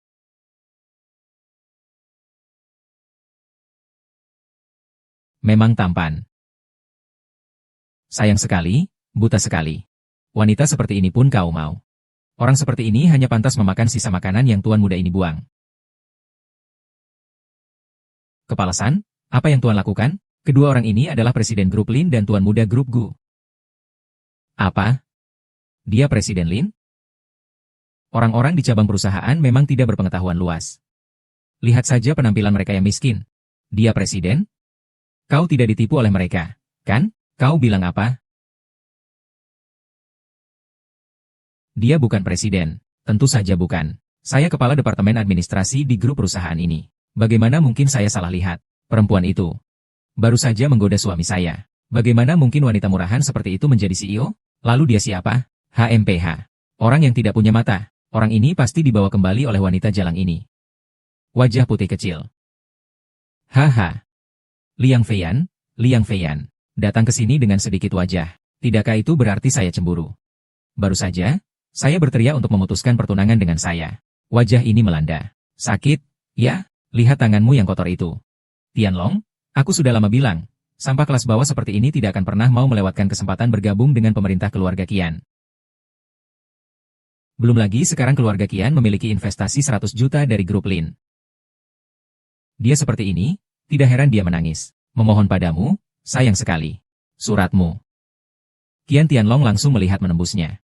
Memang tampan. Sayang sekali, buta sekali. Wanita seperti ini pun kau mau. Orang seperti ini hanya pantas memakan sisa makanan yang tuan muda ini buang. Kepala San, apa yang tuan lakukan? Kedua orang ini adalah presiden grup Lin dan tuan muda grup Gu. Apa? Dia presiden Lin? Orang-orang di cabang perusahaan memang tidak berpengetahuan luas. Lihat saja penampilan mereka yang miskin. Dia presiden? Kau tidak ditipu oleh mereka, kan? Kau bilang apa? Dia bukan presiden. Tentu saja bukan. Saya kepala departemen administrasi di grup perusahaan ini. Bagaimana mungkin saya salah lihat? Perempuan itu baru saja menggoda suami saya. Bagaimana mungkin wanita murahan seperti itu menjadi CEO? Lalu dia siapa? HMPH. Orang yang tidak punya mata. Orang ini pasti dibawa kembali oleh wanita jalang ini. Wajah putih kecil. Haha. Liang Feiyan, datang ke sini dengan sedikit wajah. Tidakkah itu berarti saya cemburu? Baru saja, saya berteriak untuk memutuskan pertunangan dengan saya. Wajah ini melanda. Sakit, ya? Lihat tanganmu yang kotor itu. Tianlong, aku sudah lama bilang, sampah kelas bawah seperti ini tidak akan pernah mau melewatkan kesempatan bergabung dengan pemerintah keluarga Qian. Belum lagi sekarang keluarga Qian memiliki investasi 100 juta dari grup Lin. Dia seperti ini, tidak heran dia menangis. Memohon padamu, sayang sekali. Suratmu. Qian Tianlong langsung melihat menembusnya.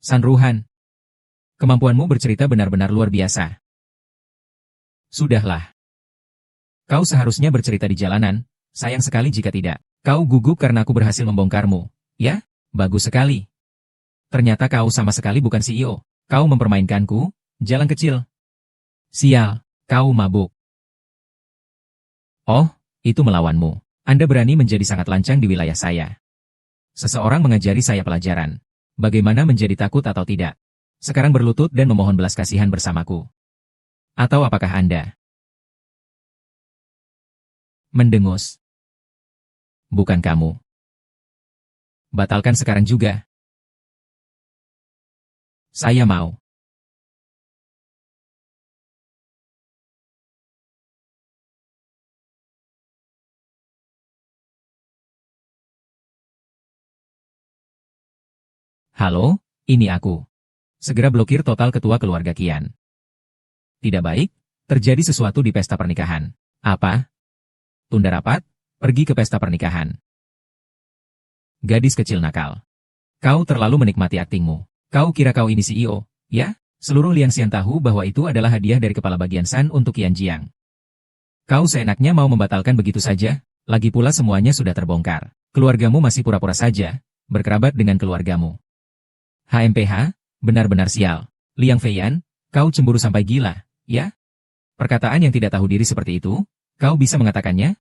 San Ruhan. Kemampuanmu bercerita benar-benar luar biasa. Sudahlah. Kau seharusnya bercerita di jalanan, sayang sekali jika tidak. Kau gugup karena aku berhasil membongkarmu. Ya, bagus sekali. Ternyata kau sama sekali bukan CEO. Kau mempermainkanku, jalan kecil. Sial, kau mabuk. Oh, itu melawanmu. Anda berani menjadi sangat lancang di wilayah saya. Seseorang mengajari saya pelajaran. Bagaimana menjadi takut atau tidak. Sekarang berlutut dan memohon belas kasihan bersamaku. Atau apakah Anda mendengus? Bukan kamu. Batalkan sekarang juga. Saya mau. Halo, ini aku. Segera blokir total ketua keluarga Qian. Tidak baik, terjadi sesuatu di pesta pernikahan. Apa? Tunda rapat, pergi ke pesta pernikahan. Gadis kecil nakal. Kau terlalu menikmati aktingmu. Kau kira kau ini CEO, ya? Seluruh Liangxian tahu bahwa itu adalah hadiah dari kepala bagian San untuk Qian Jiang. Kau seenaknya mau membatalkan begitu saja? Lagi pula semuanya sudah terbongkar. Keluargamu masih pura-pura saja, berkerabat dengan keluargamu. HMPH, benar-benar sial. Liang Feiyan, kau cemburu sampai gila, ya? Perkataan yang tidak tahu diri seperti itu, kau bisa mengatakannya?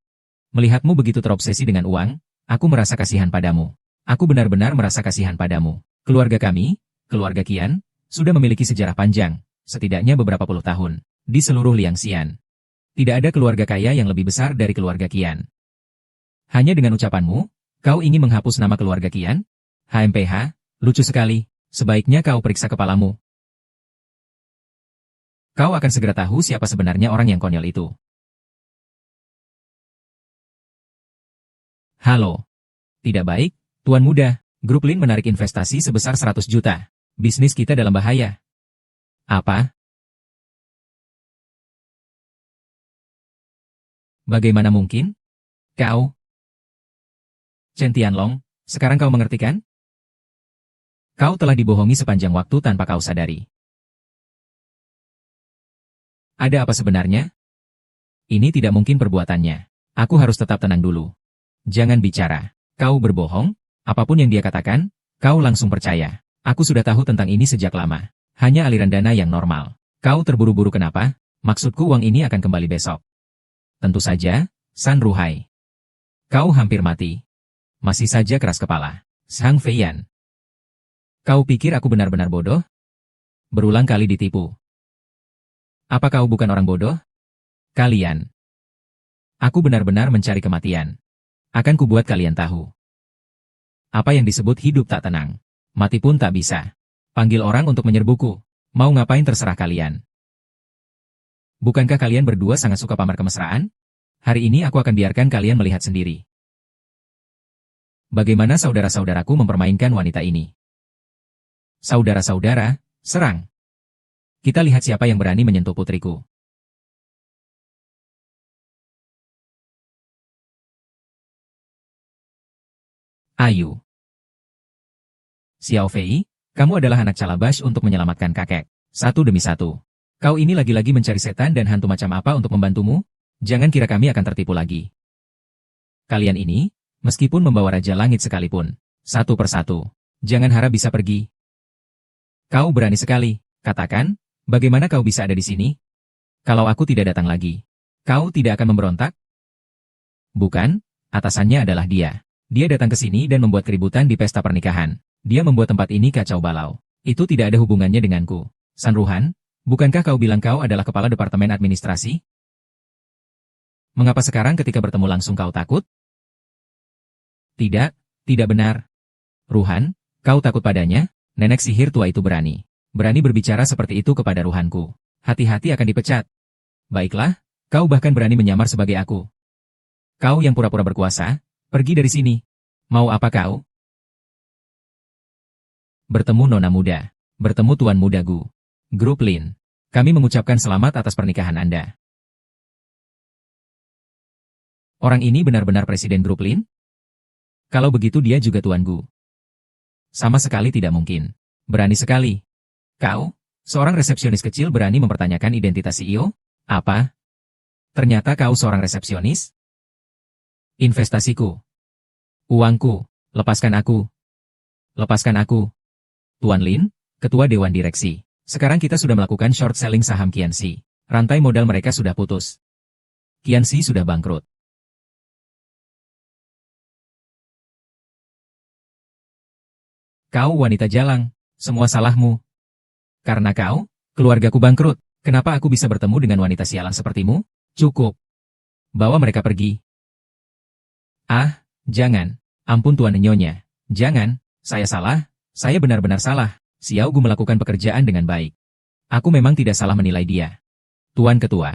Melihatmu begitu terobsesi dengan uang, aku merasa kasihan padamu. Aku benar-benar merasa kasihan padamu. Keluarga kami, keluarga Qian, sudah memiliki sejarah panjang, setidaknya beberapa puluh tahun, di seluruh Liangxian. Tidak ada keluarga kaya yang lebih besar dari keluarga Qian. Hanya dengan ucapanmu, kau ingin menghapus nama keluarga Qian? HMPH, lucu sekali. Sebaiknya kau periksa kepalamu. Kau akan segera tahu siapa sebenarnya orang yang konyol itu. Halo. Tidak baik, Tuan Muda. Grup Lin menarik investasi sebesar 100 juta. Bisnis kita dalam bahaya. Apa? Bagaimana mungkin? Kau? Chen Tianlong, sekarang kau mengerti kan? Kau telah dibohongi sepanjang waktu tanpa kau sadari. Ada apa sebenarnya? Ini tidak mungkin perbuatannya. Aku harus tetap tenang dulu. Jangan bicara. Kau berbohong? Apapun yang dia katakan, kau langsung percaya. Aku sudah tahu tentang ini sejak lama. Hanya aliran dana yang normal. Kau terburu-buru kenapa? Maksudku uang ini akan kembali besok. Tentu saja, San Ruhai. Kau hampir mati. Masih saja keras kepala. Sang Feiyan. Kau pikir aku benar-benar bodoh? Berulang kali ditipu. Apa kau bukan orang bodoh? Kalian. Aku benar-benar mencari kematian. Akan kubuat kalian tahu. Apa yang disebut hidup tak tenang. Mati pun tak bisa. Panggil orang untuk menyerbuku. Mau ngapain terserah kalian. Bukankah kalian berdua sangat suka pamer kemesraan? Hari ini aku akan biarkan kalian melihat sendiri. Bagaimana saudara-saudaraku mempermainkan wanita ini? Saudara-saudara, serang. Kita lihat siapa yang berani menyentuh putriku. Ayu. Xiao Fei, kamu adalah anak calabash untuk menyelamatkan kakek. Satu demi satu. Kau ini lagi-lagi mencari setan dan hantu macam apa untuk membantumu? Jangan kira kami akan tertipu lagi. Kalian ini, meskipun membawa Raja Langit sekalipun, satu persatu, jangan harap bisa pergi. Kau berani sekali, katakan, bagaimana kau bisa ada di sini? Kalau aku tidak datang lagi, kau tidak akan memberontak? Bukan, atasannya adalah dia. Dia datang ke sini dan membuat keributan di pesta pernikahan. Dia membuat tempat ini kacau balau. Itu tidak ada hubungannya denganku. Sanruhan, bukankah kau bilang kau adalah kepala departemen administrasi? Mengapa sekarang ketika bertemu langsung kau takut? Tidak, tidak benar. Ruhan, kau takut padanya? Nenek sihir tua itu berani. Berani berbicara seperti itu kepada ruhanku. Hati-hati akan dipecat. Baiklah, kau bahkan berani menyamar sebagai aku. Kau yang pura-pura berkuasa, pergi dari sini. Mau apa kau? Bertemu Nona Muda. Bertemu Tuan Muda Gu. Grup Lin. Kami mengucapkan selamat atas pernikahan Anda. Orang ini benar-benar presiden Grup Lin? Kalau begitu dia juga Tuan Gu. Sama sekali tidak mungkin. Berani sekali. Kau, seorang resepsionis kecil berani mempertanyakan identitas CEO? Apa? Ternyata kau seorang resepsionis? Investasiku. Uangku. Lepaskan aku. Lepaskan aku. Tuan Lin, Ketua Dewan Direksi. Sekarang kita sudah melakukan short selling saham Qianxi. Rantai modal mereka sudah putus. Qianxi sudah bangkrut. Kau wanita jalang, semua salahmu. Karena kau, keluargaku bangkrut, kenapa aku bisa bertemu dengan wanita sialan sepertimu? Cukup. Bawa mereka pergi. Ah, jangan. Ampun Tuan Nyonya. Jangan, saya salah, saya benar-benar salah. Xiao Gu melakukan pekerjaan dengan baik. Aku memang tidak salah menilai dia. Tuan Ketua,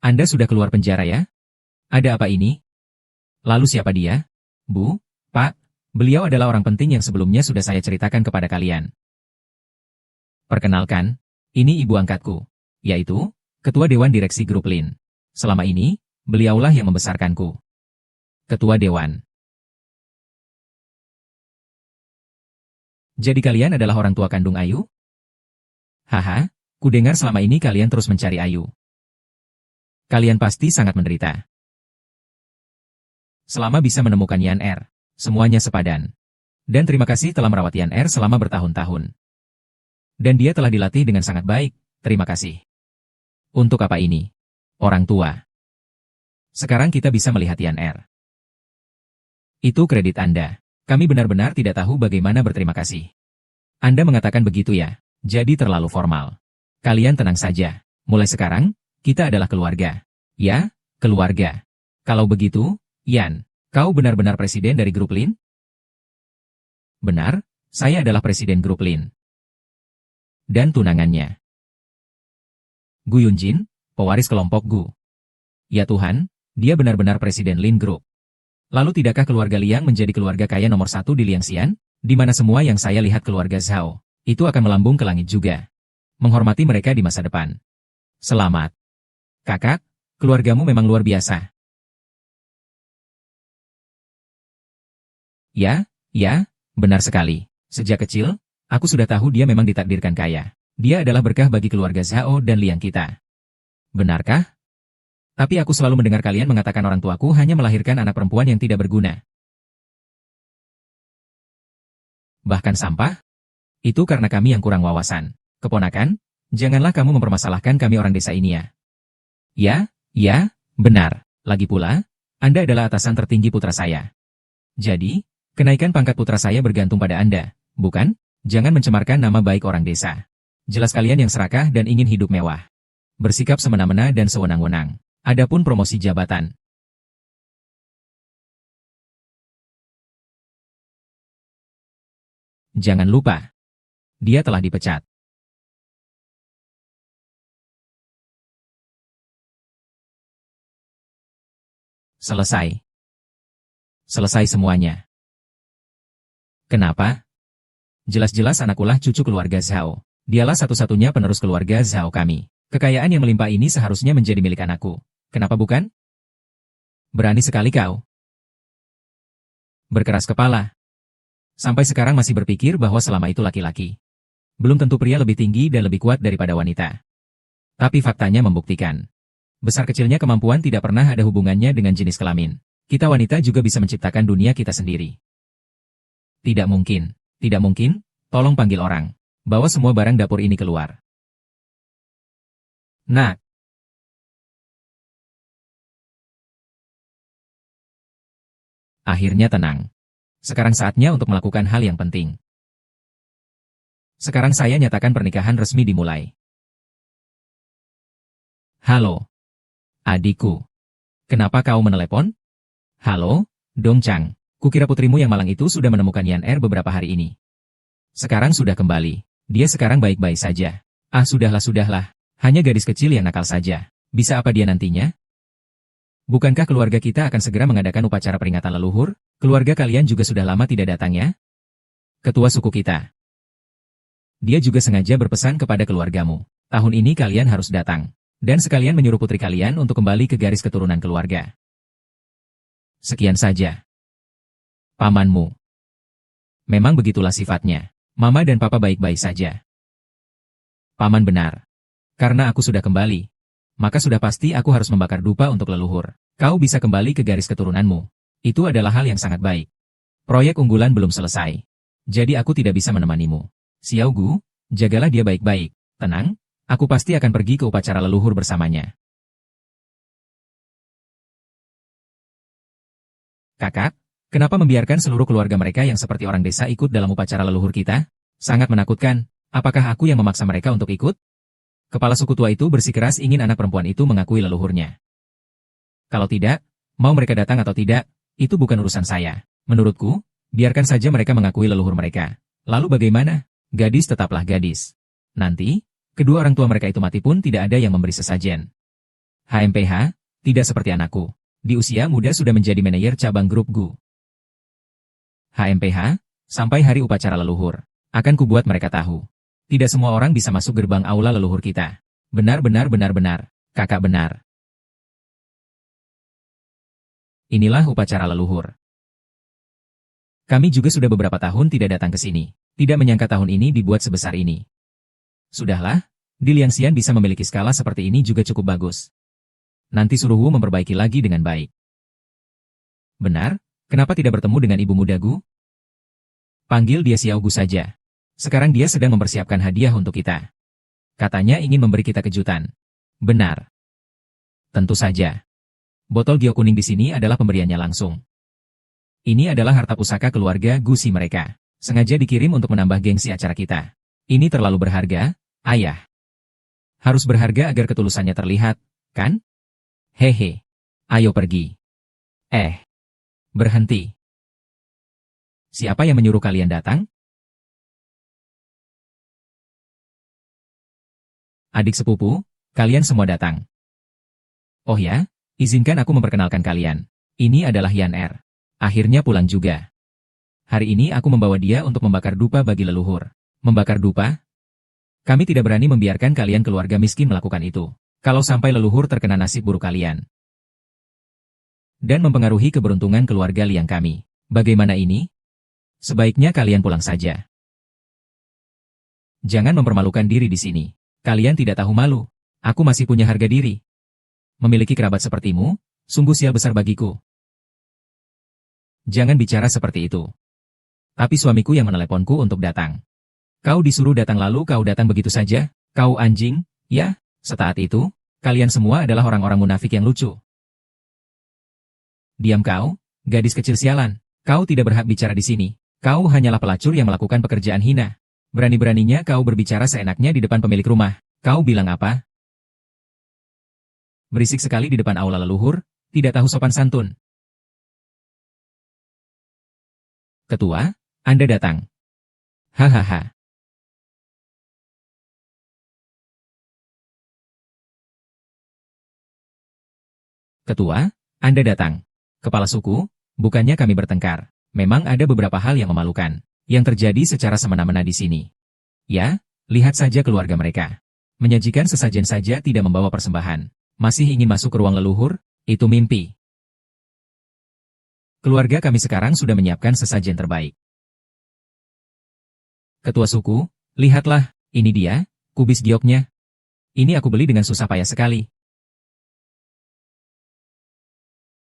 Anda sudah keluar penjara ya? Ada apa ini? Lalu siapa dia? Bu, Pak, beliau adalah orang penting yang sebelumnya sudah saya ceritakan kepada kalian. Perkenalkan, ini ibu angkatku, yaitu Ketua Dewan Direksi Grup Lin. Selama ini, beliaulah yang membesarkanku. Ketua Dewan. Jadi kalian adalah orang tua kandung Ayu? Haha, kudengar selama ini kalian terus mencari Ayu. Kalian pasti sangat menderita. Selama bisa menemukan Yan Er, semuanya sepadan. Dan terima kasih telah merawat Yan Er selama bertahun-tahun. Dan dia telah dilatih dengan sangat baik, terima kasih. Untuk apa ini? Orang tua. Sekarang kita bisa melihat Yan Er. Itu kredit Anda. Kami benar-benar tidak tahu bagaimana berterima kasih. Anda mengatakan begitu ya, jadi terlalu formal. Kalian tenang saja. Mulai sekarang, kita adalah keluarga. Ya, keluarga. Kalau begitu, Yan, kau benar-benar presiden dari Grup Lin? Benar, saya adalah presiden Grup Lin. Dan tunangannya. Gu Yunjin, pewaris kelompok Gu. Ya Tuhan, dia benar-benar presiden Lin Group. Lalu tidakkah keluarga Liang menjadi keluarga kaya nomor satu di Liangxian? Di mana semua yang saya lihat keluarga Zhao, itu akan melambung ke langit juga. Menghormati mereka di masa depan. Selamat. Kakak, keluargamu memang luar biasa. Ya, benar sekali. Sejak kecil, aku sudah tahu dia memang ditakdirkan kaya. Dia adalah berkah bagi keluarga Zhao dan Liang kita. Benarkah? Tapi aku selalu mendengar kalian mengatakan orang tuaku hanya melahirkan anak perempuan yang tidak berguna. Bahkan sampah? Itu karena kami yang kurang wawasan. Keponakan, janganlah kamu mempermasalahkan kami orang desa ini ya. Ya, benar. Lagi pula, Anda adalah atasan tertinggi putra saya. Jadi, kenaikan pangkat putra saya bergantung pada Anda, bukan? Jangan mencemarkan nama baik orang desa. Jelas kalian yang serakah dan ingin hidup mewah. Bersikap semena-mena dan sewenang-wenang. Adapun promosi jabatan. Jangan lupa. Dia telah dipecat. Selesai. Selesai semuanya. Kenapa? Jelas-jelas anakulah cucu keluarga Zhao. Dialah satu-satunya penerus keluarga Zhao kami. Kekayaan yang melimpah ini seharusnya menjadi milik anakku. Kenapa bukan? Berani sekali kau. Berkeras kepala. Sampai sekarang masih berpikir bahwa selama itu laki-laki. Belum tentu pria lebih tinggi dan lebih kuat daripada wanita. Tapi faktanya membuktikan. Besar kecilnya kemampuan tidak pernah ada hubungannya dengan jenis kelamin. Kita wanita juga bisa menciptakan dunia kita sendiri. Tidak mungkin. Tidak mungkin, tolong panggil orang. Bawa semua barang dapur ini keluar. Nah. Akhirnya tenang. Sekarang saatnya untuk melakukan hal yang penting. Sekarang saya nyatakan pernikahan resmi dimulai. Halo. Adikku. Kenapa kau menelepon? Halo, Dongchang. Kukira putrimu yang malang itu sudah menemukan Yan Er beberapa hari ini. Sekarang sudah kembali. Dia sekarang baik-baik saja. Ah, sudahlah. Hanya gadis kecil yang nakal saja. Bisa apa dia nantinya? Bukankah keluarga kita akan segera mengadakan upacara peringatan leluhur? Keluarga kalian juga sudah lama tidak datang ya? Ketua suku kita. Dia juga sengaja berpesan kepada keluargamu. Tahun ini kalian harus datang. Dan sekalian menyuruh putri kalian untuk kembali ke garis keturunan keluarga. Sekian saja. Pamanmu. Memang begitulah sifatnya. Mama dan papa baik-baik saja. Paman benar. Karena aku sudah kembali, maka sudah pasti aku harus membakar dupa untuk leluhur. Kau bisa kembali ke garis keturunanmu. Itu adalah hal yang sangat baik. Proyek unggulan belum selesai. Jadi aku tidak bisa menemanimu. Xiao Gu, jagalah dia baik-baik. Tenang, aku pasti akan pergi ke upacara leluhur bersamanya. Kakak, kenapa membiarkan seluruh keluarga mereka yang seperti orang desa ikut dalam upacara leluhur kita? Sangat menakutkan. Apakah aku yang memaksa mereka untuk ikut? Kepala suku tua itu bersikeras ingin anak perempuan itu mengakui leluhurnya. Kalau tidak, mau mereka datang atau tidak, itu bukan urusan saya. Menurutku, biarkan saja mereka mengakui leluhur mereka. Lalu bagaimana? Gadis tetaplah gadis. Nanti, kedua orang tua mereka itu mati pun tidak ada yang memberi sesajen. HMPH, tidak seperti anakku. Di usia muda sudah menjadi manajer cabang grup Gu. HMPH, sampai hari upacara leluhur, akan kubuat mereka tahu. Tidak semua orang bisa masuk gerbang aula leluhur kita. Benar, kakak benar. Inilah upacara leluhur. Kami juga sudah beberapa tahun tidak datang ke sini. Tidak menyangka tahun ini dibuat sebesar ini. Sudahlah, di Liangxian bisa memiliki skala seperti ini juga cukup bagus. Nanti suruh Wu memperbaiki lagi dengan baik. Benar, kenapa tidak bertemu dengan ibu muda Gu? Panggil dia Xiao Gu saja. Sekarang dia sedang mempersiapkan hadiah untuk kita. Katanya ingin memberi kita kejutan. Benar. Tentu saja. Botol Gio kuning di sini adalah pemberiannya langsung. Ini adalah harta pusaka keluarga Gu si mereka. Sengaja dikirim untuk menambah gengsi acara kita. Ini terlalu berharga, ayah. Harus berharga agar ketulusannya terlihat, kan? Hehe. Ayo pergi. Berhenti. Siapa yang menyuruh kalian datang? Adik sepupu, kalian semua datang. Oh ya, izinkan aku memperkenalkan kalian. Ini adalah Yan Er. Akhirnya pulang juga. Hari ini aku membawa dia untuk membakar dupa bagi leluhur. Membakar dupa? Kami tidak berani membiarkan kalian keluarga miskin melakukan itu. Kalau sampai leluhur terkena nasib buruk kalian. Dan mempengaruhi keberuntungan keluarga Liang kami. Bagaimana ini? Sebaiknya kalian pulang saja. Jangan mempermalukan diri di sini. Kalian tidak tahu malu. Aku masih punya harga diri. Memiliki kerabat sepertimu, sungguh sial besar bagiku. Jangan bicara seperti itu. Tapi suamiku yang meneleponku untuk datang. Kau disuruh datang lalu kau datang begitu saja? Kau anjing, ya? Setaat itu, kalian semua adalah orang-orang munafik yang lucu. Diam kau, gadis kecil sialan. Kau tidak berhak bicara di sini. Kau hanyalah pelacur yang melakukan pekerjaan hina. Berani-beraninya kau berbicara seenaknya di depan pemilik rumah. Kau bilang apa? Berisik sekali di depan aula leluhur, tidak tahu sopan santun. Ketua, Anda datang. Hahaha. Ketua, Anda datang. Kepala suku, bukannya kami bertengkar. Memang ada beberapa hal yang memalukan, yang terjadi secara semena-mena di sini. Ya, lihat saja keluarga mereka. Menyajikan sesajen saja tidak membawa persembahan. Masih ingin masuk ke ruang leluhur? Itu mimpi. Keluarga kami sekarang sudah menyiapkan sesajen terbaik. Ketua suku, lihatlah, ini dia, kubis gioknya. Ini aku beli dengan susah payah sekali.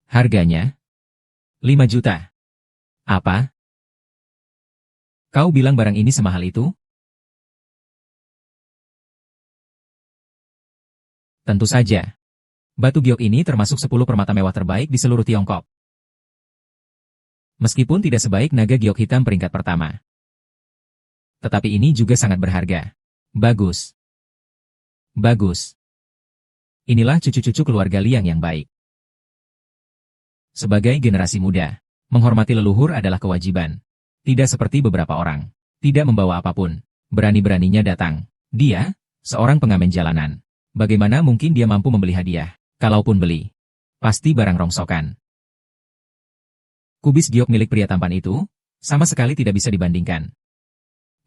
Harganya 5 juta. Apa? Kau bilang barang ini semahal itu? Tentu saja. Batu giok ini termasuk 10 permata mewah terbaik di seluruh Tiongkok. Meskipun tidak sebaik naga giok hitam peringkat pertama. Tetapi ini juga sangat berharga. Bagus. Bagus. Inilah cucu-cucu keluarga Liang yang baik. Sebagai generasi muda, menghormati leluhur adalah kewajiban. Tidak seperti beberapa orang. Tidak membawa apapun. Berani-beraninya datang. Dia, seorang pengamen jalanan. Bagaimana mungkin dia mampu membeli hadiah? Kalaupun beli, pasti barang rongsokan. Kubis giok milik pria tampan itu, sama sekali tidak bisa dibandingkan.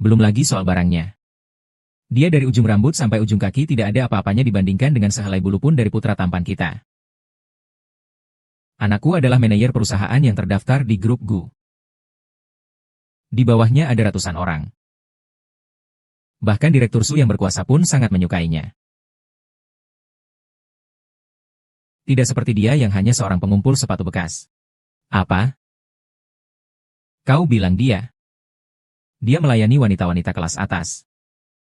Belum lagi soal barangnya. Dia dari ujung rambut sampai ujung kaki tidak ada apa-apanya dibandingkan dengan sehelai bulu pun dari putra tampan kita. Anakku adalah manajer perusahaan yang terdaftar di grup Gu. Di bawahnya ada ratusan orang. Bahkan Direktur Su yang berkuasa pun sangat menyukainya. Tidak seperti dia yang hanya seorang pengumpul sepatu bekas. Apa? Kau bilang dia? Dia melayani wanita-wanita kelas atas.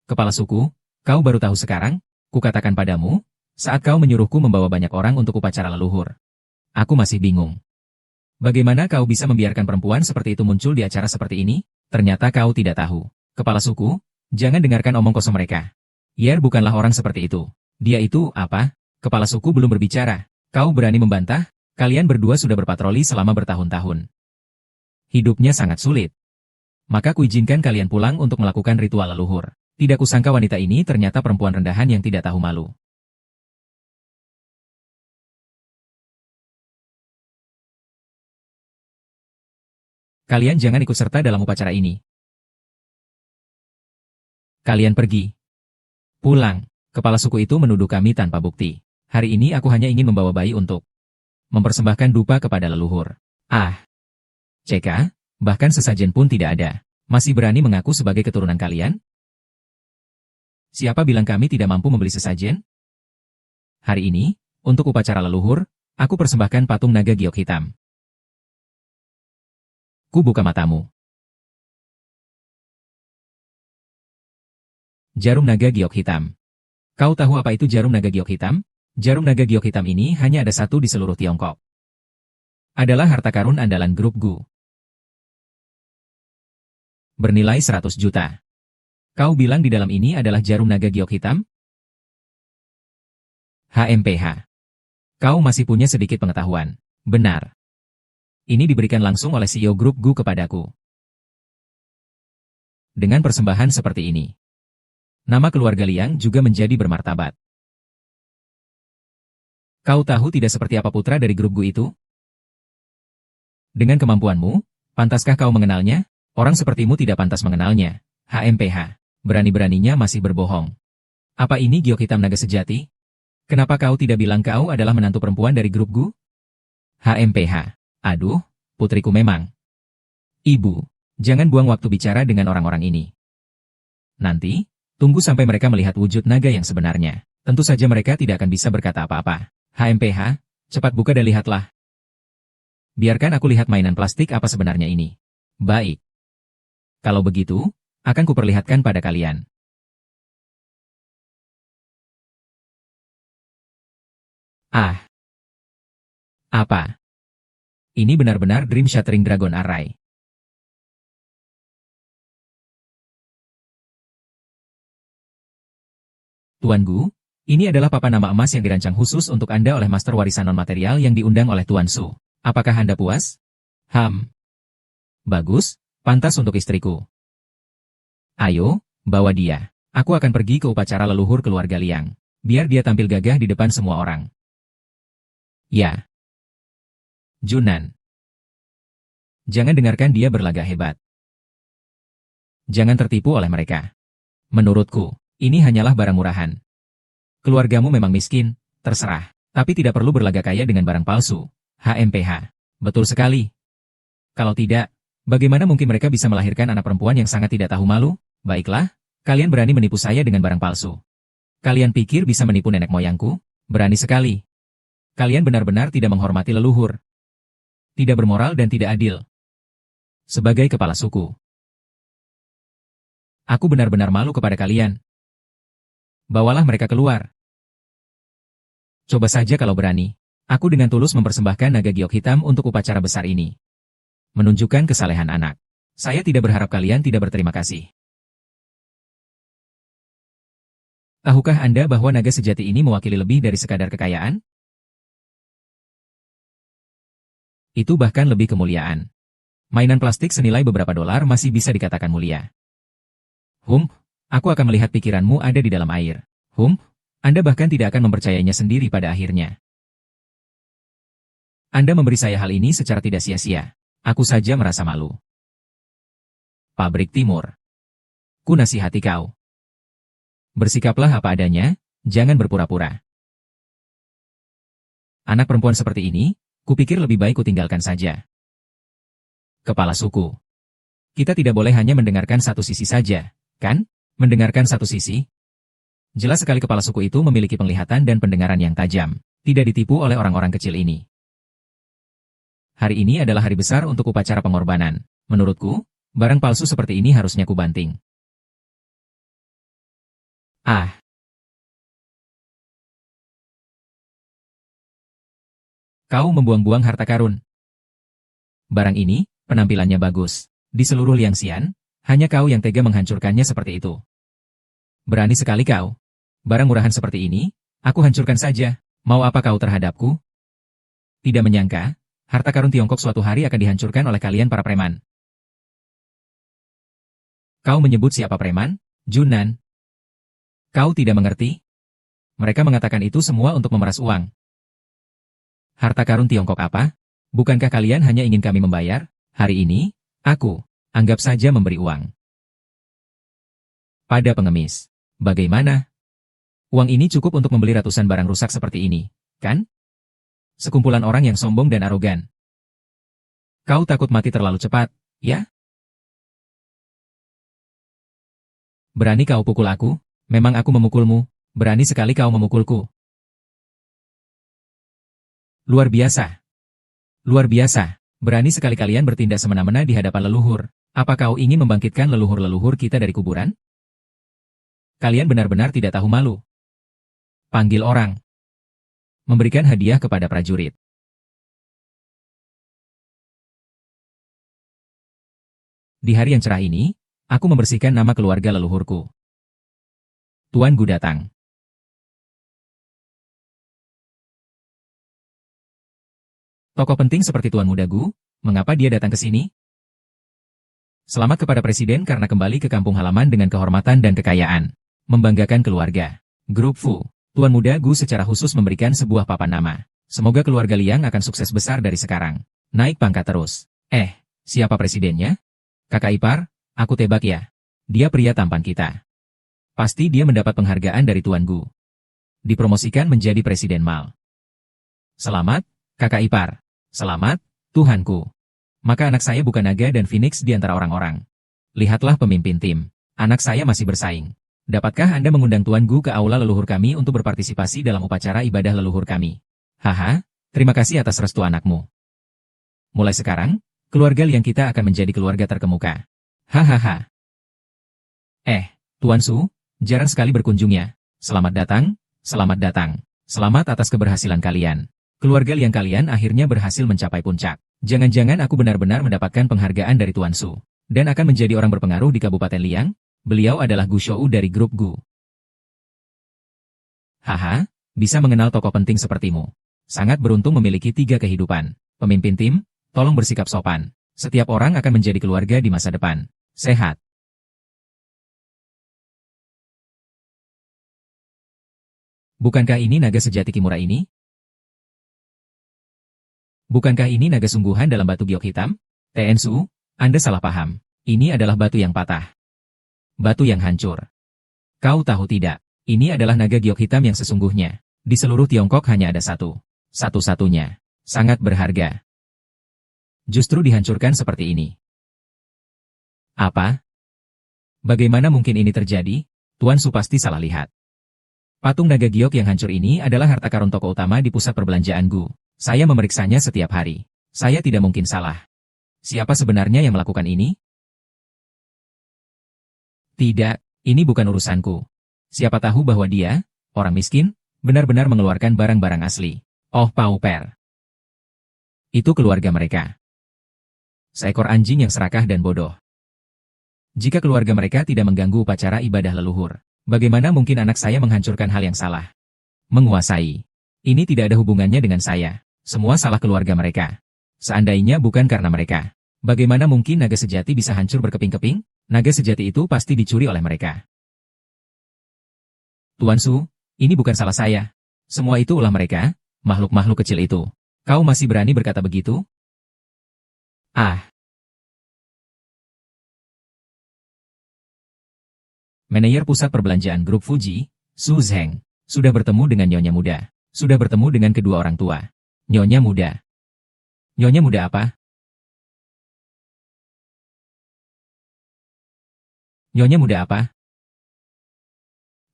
Kepala suku, kau baru tahu sekarang? Kukatakan padamu, saat kau menyuruhku membawa banyak orang untuk upacara leluhur. Aku masih bingung. Bagaimana kau bisa membiarkan perempuan seperti itu muncul di acara seperti ini? Ternyata kau tidak tahu. Kepala suku, jangan dengarkan omong kosong mereka. Yer bukanlah orang seperti itu. Dia itu, apa? Kepala suku belum berbicara. Kau berani membantah? Kalian berdua sudah berpatroli selama bertahun-tahun. Hidupnya sangat sulit. Maka kuizinkan kalian pulang untuk melakukan ritual leluhur. Tidak kusangka wanita ini ternyata perempuan rendahan yang tidak tahu malu. Kalian jangan ikut serta dalam upacara ini. Kalian pergi. Pulang. Kepala suku itu menuduh kami tanpa bukti. Hari ini aku hanya ingin membawa bayi untuk mempersembahkan dupa kepada leluhur. Ah. CK, bahkan sesajen pun tidak ada. Masih berani mengaku sebagai keturunan kalian? Siapa bilang kami tidak mampu membeli sesajen? Hari ini, untuk upacara leluhur, aku persembahkan patung naga giok hitam. Ku buka matamu. Jarum naga giok hitam. Kau tahu apa itu jarum naga giok hitam? Jarum naga giok hitam ini hanya ada satu di seluruh Tiongkok. Adalah harta karun andalan grup Gu. Bernilai 100 juta. Kau bilang di dalam ini adalah jarum naga giok hitam? HMPH. Kau masih punya sedikit pengetahuan. Benar. Ini diberikan langsung oleh CEO grup Gu kepadaku. Dengan persembahan seperti ini, nama keluarga Liang juga menjadi bermartabat. Kau tahu tidak seperti apa putra dari grup Gu itu? Dengan kemampuanmu, pantaskah kau mengenalnya? Orang sepertimu tidak pantas mengenalnya. HMPH. Berani-beraninya masih berbohong. Apa ini giok hitam naga sejati? Kenapa kau tidak bilang kau adalah menantu perempuan dari grup Gu? HMPH. Aduh, putriku memang. Ibu, jangan buang waktu bicara dengan orang-orang ini. Nanti, tunggu sampai mereka melihat wujud naga yang sebenarnya. Tentu saja mereka tidak akan bisa berkata apa-apa. HMPH, cepat buka dan lihatlah. Biarkan aku lihat mainan plastik apa sebenarnya ini. Baik. Kalau begitu, akan kuperlihatkan pada kalian. Ah. Apa? Ini benar-benar Dream Shattering Dragon Array. Tuan Gu, ini adalah papan nama emas yang dirancang khusus untuk Anda oleh Master Warisan Non-Material yang diundang oleh Tuan Su. Apakah Anda puas? Bagus, pantas untuk istriku. Ayo, bawa dia. Aku akan pergi ke upacara leluhur keluarga Liang. Biar dia tampil gagah di depan semua orang. Ya. Junan. Jangan dengarkan dia berlagak hebat. Jangan tertipu oleh mereka. Menurutku, ini hanyalah barang murahan. Keluargamu memang miskin, terserah. Tapi tidak perlu berlagak kaya dengan barang palsu. HMPH. Betul sekali. Kalau tidak, bagaimana mungkin mereka bisa melahirkan anak perempuan yang sangat tidak tahu malu? Baiklah, kalian berani menipu saya dengan barang palsu. Kalian pikir bisa menipu nenek moyangku? Berani sekali. Kalian benar-benar tidak menghormati leluhur. tidak bermoral dan tidak adil. Sebagai kepala suku, aku benar-benar malu kepada kalian. Bawalah mereka keluar. Coba saja kalau berani. Aku dengan tulus mempersembahkan naga giok hitam untuk upacara besar ini. Menunjukkan kesalehan anak. Saya tidak berharap kalian tidak berterima kasih. Tahukah Anda bahwa naga sejati ini mewakili lebih dari sekadar kekayaan? Itu bahkan lebih kemuliaan. Mainan plastik senilai beberapa dolar masih bisa dikatakan mulia. Aku akan melihat pikiranmu ada di dalam air. Anda bahkan tidak akan mempercayainya sendiri pada akhirnya. Anda memberi saya hal ini secara tidak sia-sia. Aku saja merasa malu. Pabrik Timur. Ku nasihati kau. Bersikaplah apa adanya, jangan berpura-pura. Anak perempuan seperti ini, kupikir lebih baik ku tinggalkan saja. Kepala suku. Kita tidak boleh hanya mendengarkan satu sisi saja, kan? Mendengarkan satu sisi? Jelas sekali kepala suku itu memiliki penglihatan dan pendengaran yang tajam. Tidak ditipu oleh orang-orang kecil ini. Hari ini adalah hari besar untuk upacara pengorbanan. Menurutku, barang palsu seperti ini harusnya kubanting. Kau membuang-buang harta karun. Barang ini, penampilannya bagus. Di seluruh Liangxian, hanya kau yang tega menghancurkannya seperti itu. Berani sekali kau. Barang murahan seperti ini, aku hancurkan saja. Mau apa kau terhadapku? Tidak menyangka, harta karun Tiongkok suatu hari akan dihancurkan oleh kalian para preman. Kau menyebut siapa preman? Junan. Kau tidak mengerti? Mereka mengatakan itu semua untuk memeras uang. Harta karun Tiongkok apa? Bukankah kalian hanya ingin kami membayar? Hari ini, aku, anggap saja memberi uang. Pada pengemis. Bagaimana? Uang ini cukup untuk membeli ratusan barang rusak seperti ini, kan? Sekumpulan orang yang sombong dan arogan. Kau takut mati terlalu cepat, ya? Berani kau pukul aku? Memang aku memukulmu, berani sekali kau memukulku. Luar biasa. Luar biasa. Berani sekali kalian bertindak semena-mena di hadapan leluhur. Apa kau ingin membangkitkan leluhur-leluhur kita dari kuburan? Kalian benar-benar tidak tahu malu. Panggil orang. Memberikan hadiah kepada prajurit. Di hari yang cerah ini, aku membersihkan nama keluarga leluhurku. Tuan Gu datang. Tokoh penting seperti Tuan Muda Gu, mengapa dia datang ke sini? Selamat kepada Presiden karena kembali ke kampung halaman dengan kehormatan dan kekayaan. Membanggakan keluarga. Grup Fu. Tuan Muda Gu secara khusus memberikan sebuah papan nama. Semoga keluarga Liang akan sukses besar dari sekarang. Naik pangkat terus. Siapa presidennya? Kakak ipar, aku tebak ya. Dia pria tampan kita. Pasti dia mendapat penghargaan dari Tuan Gu. Dipromosikan menjadi Presiden Mal. Selamat, kakak ipar. Selamat, Tuhanku. Maka anak saya bukan naga dan Phoenix di antara orang-orang. Lihatlah pemimpin tim. Anak saya masih bersaing. Dapatkah Anda mengundang Tuan Gu ke aula leluhur kami untuk berpartisipasi dalam upacara ibadah leluhur kami? Haha, terima kasih atas restu anakmu. Mulai sekarang, keluarga Liang kita akan menjadi keluarga terkemuka. Hahaha. Tuan Su, jarang sekali berkunjungnya. Selamat datang, selamat datang. Selamat atas keberhasilan kalian. Keluarga Liang kalian akhirnya berhasil mencapai puncak. Jangan-jangan aku benar-benar mendapatkan penghargaan dari Tuan Su. Dan akan menjadi orang berpengaruh di Kabupaten Liang? Beliau adalah Gu Shou dari grup Gu. Haha, bisa mengenal tokoh penting sepertimu. Sangat beruntung memiliki 3 kehidupan. Pemimpin tim, tolong bersikap sopan. Setiap orang akan menjadi keluarga di masa depan. Sehat. Bukankah ini naga sejati Kimura ini? Bukankah ini naga sungguhan dalam batu giok hitam? TNSU, Anda salah paham. Ini adalah batu yang patah. Batu yang hancur. Kau tahu tidak, ini adalah naga giok hitam yang sesungguhnya. Di seluruh Tiongkok hanya ada satu. Satu-satunya. Sangat berharga. Justru dihancurkan seperti ini. Apa? Bagaimana mungkin ini terjadi? Tuan Su pasti salah lihat. Patung naga giok yang hancur ini adalah harta karun toko utama di pusat perbelanjaan Gu. Saya memeriksanya setiap hari. Saya tidak mungkin salah. Siapa sebenarnya yang melakukan ini? Tidak, ini bukan urusanku. Siapa tahu bahwa dia, orang miskin, benar-benar mengeluarkan barang-barang asli. Oh pauper. Itu keluarga mereka. Seekor anjing yang serakah dan bodoh. Jika keluarga mereka tidak mengganggu upacara ibadah leluhur, bagaimana mungkin anak saya menghancurkan hal yang salah? Menguasai. Ini tidak ada hubungannya dengan saya. Semua salah keluarga mereka. Seandainya bukan karena mereka, bagaimana mungkin naga sejati bisa hancur berkeping-keping? Naga sejati itu pasti dicuri oleh mereka. Tuan Su, ini bukan salah saya. Semua itu ulah mereka, makhluk-makhluk kecil itu. Kau masih berani berkata begitu? Ah. Manajer pusat perbelanjaan grup Fuji, Su Zheng, sudah bertemu dengan Nyonya Muda. Sudah bertemu dengan kedua orang tua. Nyonya Muda. Nyonya Muda apa? Nyonya Muda apa?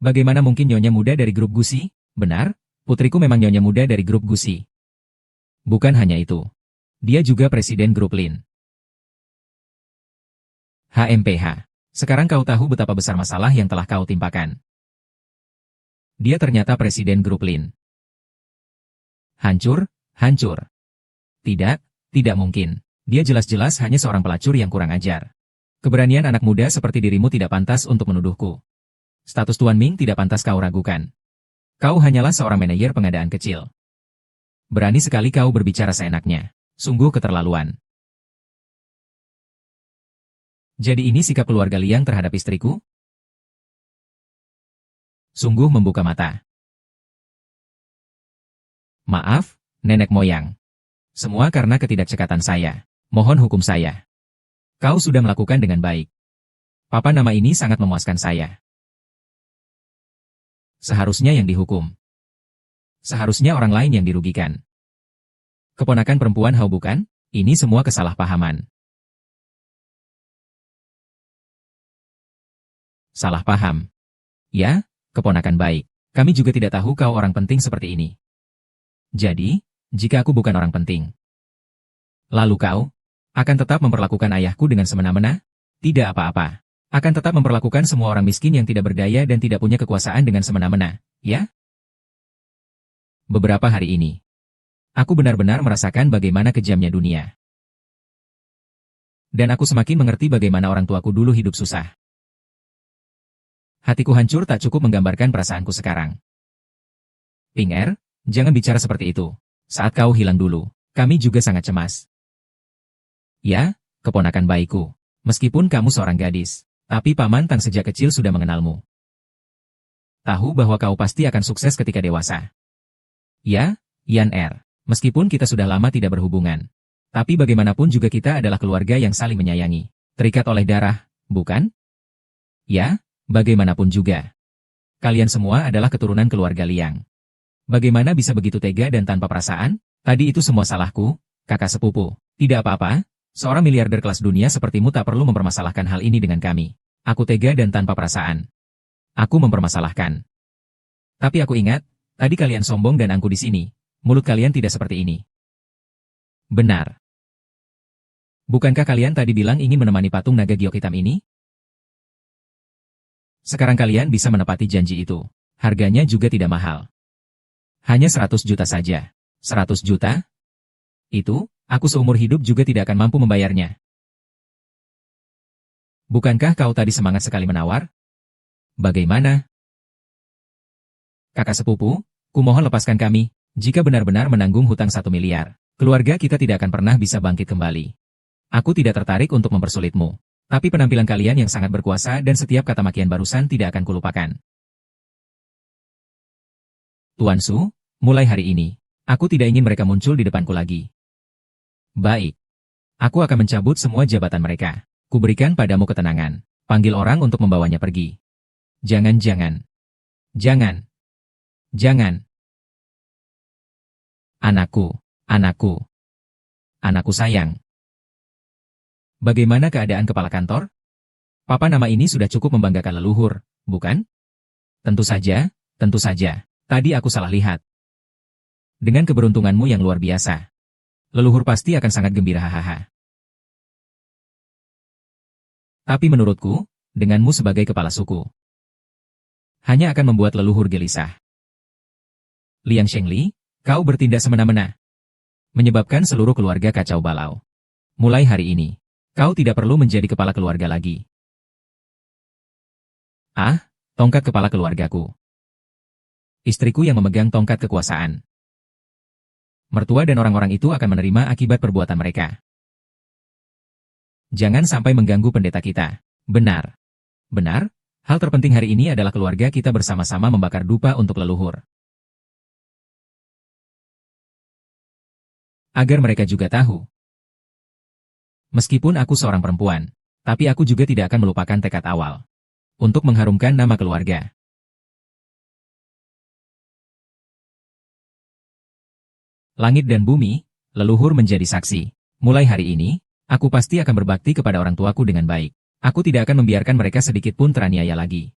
Bagaimana mungkin Nyonya Muda dari grup Gusi? Benar, putriku memang Nyonya Muda dari grup Gusi. Bukan hanya itu. Dia juga presiden grup Lin. HMPH. Sekarang kau tahu betapa besar masalah yang telah kau timpakan. Dia ternyata presiden grup Lin. Hancur, hancur. Tidak, tidak mungkin. Dia jelas-jelas hanya seorang pelacur yang kurang ajar. Keberanian anak muda seperti dirimu tidak pantas untuk menuduhku. Status Tuan Ming tidak pantas kau ragukan. Kau hanyalah seorang manajer pengadaan kecil. Berani sekali kau berbicara seenaknya. Sungguh keterlaluan. Jadi ini sikap keluarga Liang terhadap istriku? Sungguh membuka mata. Maaf, nenek moyang. Semua karena ketidakcekatan saya. Mohon hukum saya. Kau sudah melakukan dengan baik. Papa nama ini sangat memuaskan saya. Seharusnya yang dihukum. Seharusnya orang lain yang dirugikan. Keponakan perempuan Hao bukan? Ini semua kesalahpahaman. Salah paham. Ya, keponakan baik. Kami juga tidak tahu kau orang penting seperti ini. Jadi, jika aku bukan orang penting, lalu kau akan tetap memperlakukan ayahku dengan semena-mena? Tidak apa-apa. Akan tetap memperlakukan semua orang miskin yang tidak berdaya dan tidak punya kekuasaan dengan semena-mena, ya? Beberapa hari ini, aku benar-benar merasakan bagaimana kejamnya dunia. Dan aku semakin mengerti bagaimana orang tuaku dulu hidup susah. Hatiku hancur tak cukup menggambarkan perasaanku sekarang. Ping Er, jangan bicara seperti itu. Saat kau hilang dulu, kami juga sangat cemas. Ya, keponakan baikku. Meskipun kamu seorang gadis, tapi Paman Tang sejak kecil sudah mengenalmu. Tahu bahwa kau pasti akan sukses ketika dewasa. Ya, Yan Er, meskipun kita sudah lama tidak berhubungan. Tapi bagaimanapun juga kita adalah keluarga yang saling menyayangi. Terikat oleh darah, bukan? Ya, bagaimanapun juga. Kalian semua adalah keturunan keluarga Liang. Bagaimana bisa begitu tega dan tanpa perasaan? Tadi itu semua salahku, kakak sepupu. Tidak apa-apa. Seorang miliarder kelas dunia sepertimu tak perlu mempermasalahkan hal ini dengan kami. Aku tega dan tanpa perasaan. Aku mempermasalahkan. Tapi aku ingat, tadi kalian sombong dan angku di sini. Mulut kalian tidak seperti ini. Benar. Bukankah kalian tadi bilang ingin menemani patung naga giok hitam ini? Sekarang kalian bisa menepati janji itu. Harganya juga tidak mahal. Hanya 100 juta saja. 100 juta? Itu, aku seumur hidup juga tidak akan mampu membayarnya. Bukankah kau tadi semangat sekali menawar? Bagaimana? Kakak sepupu, kumohon lepaskan kami. Jika benar-benar menanggung hutang 1 miliar, keluarga kita tidak akan pernah bisa bangkit kembali. Aku tidak tertarik untuk mempersulitmu. Tapi penampilan kalian yang sangat berkuasa dan setiap kata makian barusan tidak akan kulupakan. Tuan Su, mulai hari ini, aku tidak ingin mereka muncul di depanku lagi. Baik. Aku akan mencabut semua jabatan mereka. Kuberikan padamu ketenangan. Panggil orang untuk membawanya pergi. Jangan. Jangan. Anakku. Anakku sayang. Bagaimana keadaan kepala kantor? Papa nama ini sudah cukup membanggakan leluhur, bukan? Tentu saja. Tadi aku salah lihat. Dengan keberuntunganmu yang luar biasa. leluhur pasti akan sangat gembira hahaha. Tapi menurutku, denganmu sebagai kepala suku, hanya akan membuat leluhur gelisah. Liang Shengli, kau bertindak semena-mena, menyebabkan seluruh keluarga kacau balau. Mulai hari ini, kau tidak perlu menjadi kepala keluarga lagi. Ah, tongkat kepala keluargaku. Istriku yang memegang tongkat kekuasaan. Mertua dan orang-orang itu akan menerima akibat perbuatan mereka. Jangan sampai mengganggu pendeta kita. Benar. Benar, hal terpenting hari ini adalah keluarga kita bersama-sama membakar dupa untuk leluhur. Agar mereka juga tahu. Meskipun aku seorang perempuan, tapi aku juga tidak akan melupakan tekad awal. Untuk mengharumkan nama keluarga. Langit dan bumi, leluhur menjadi saksi. Mulai hari ini, aku pasti akan berbakti kepada orang tuaku dengan baik. Aku tidak akan membiarkan mereka sedikit pun teraniaya lagi.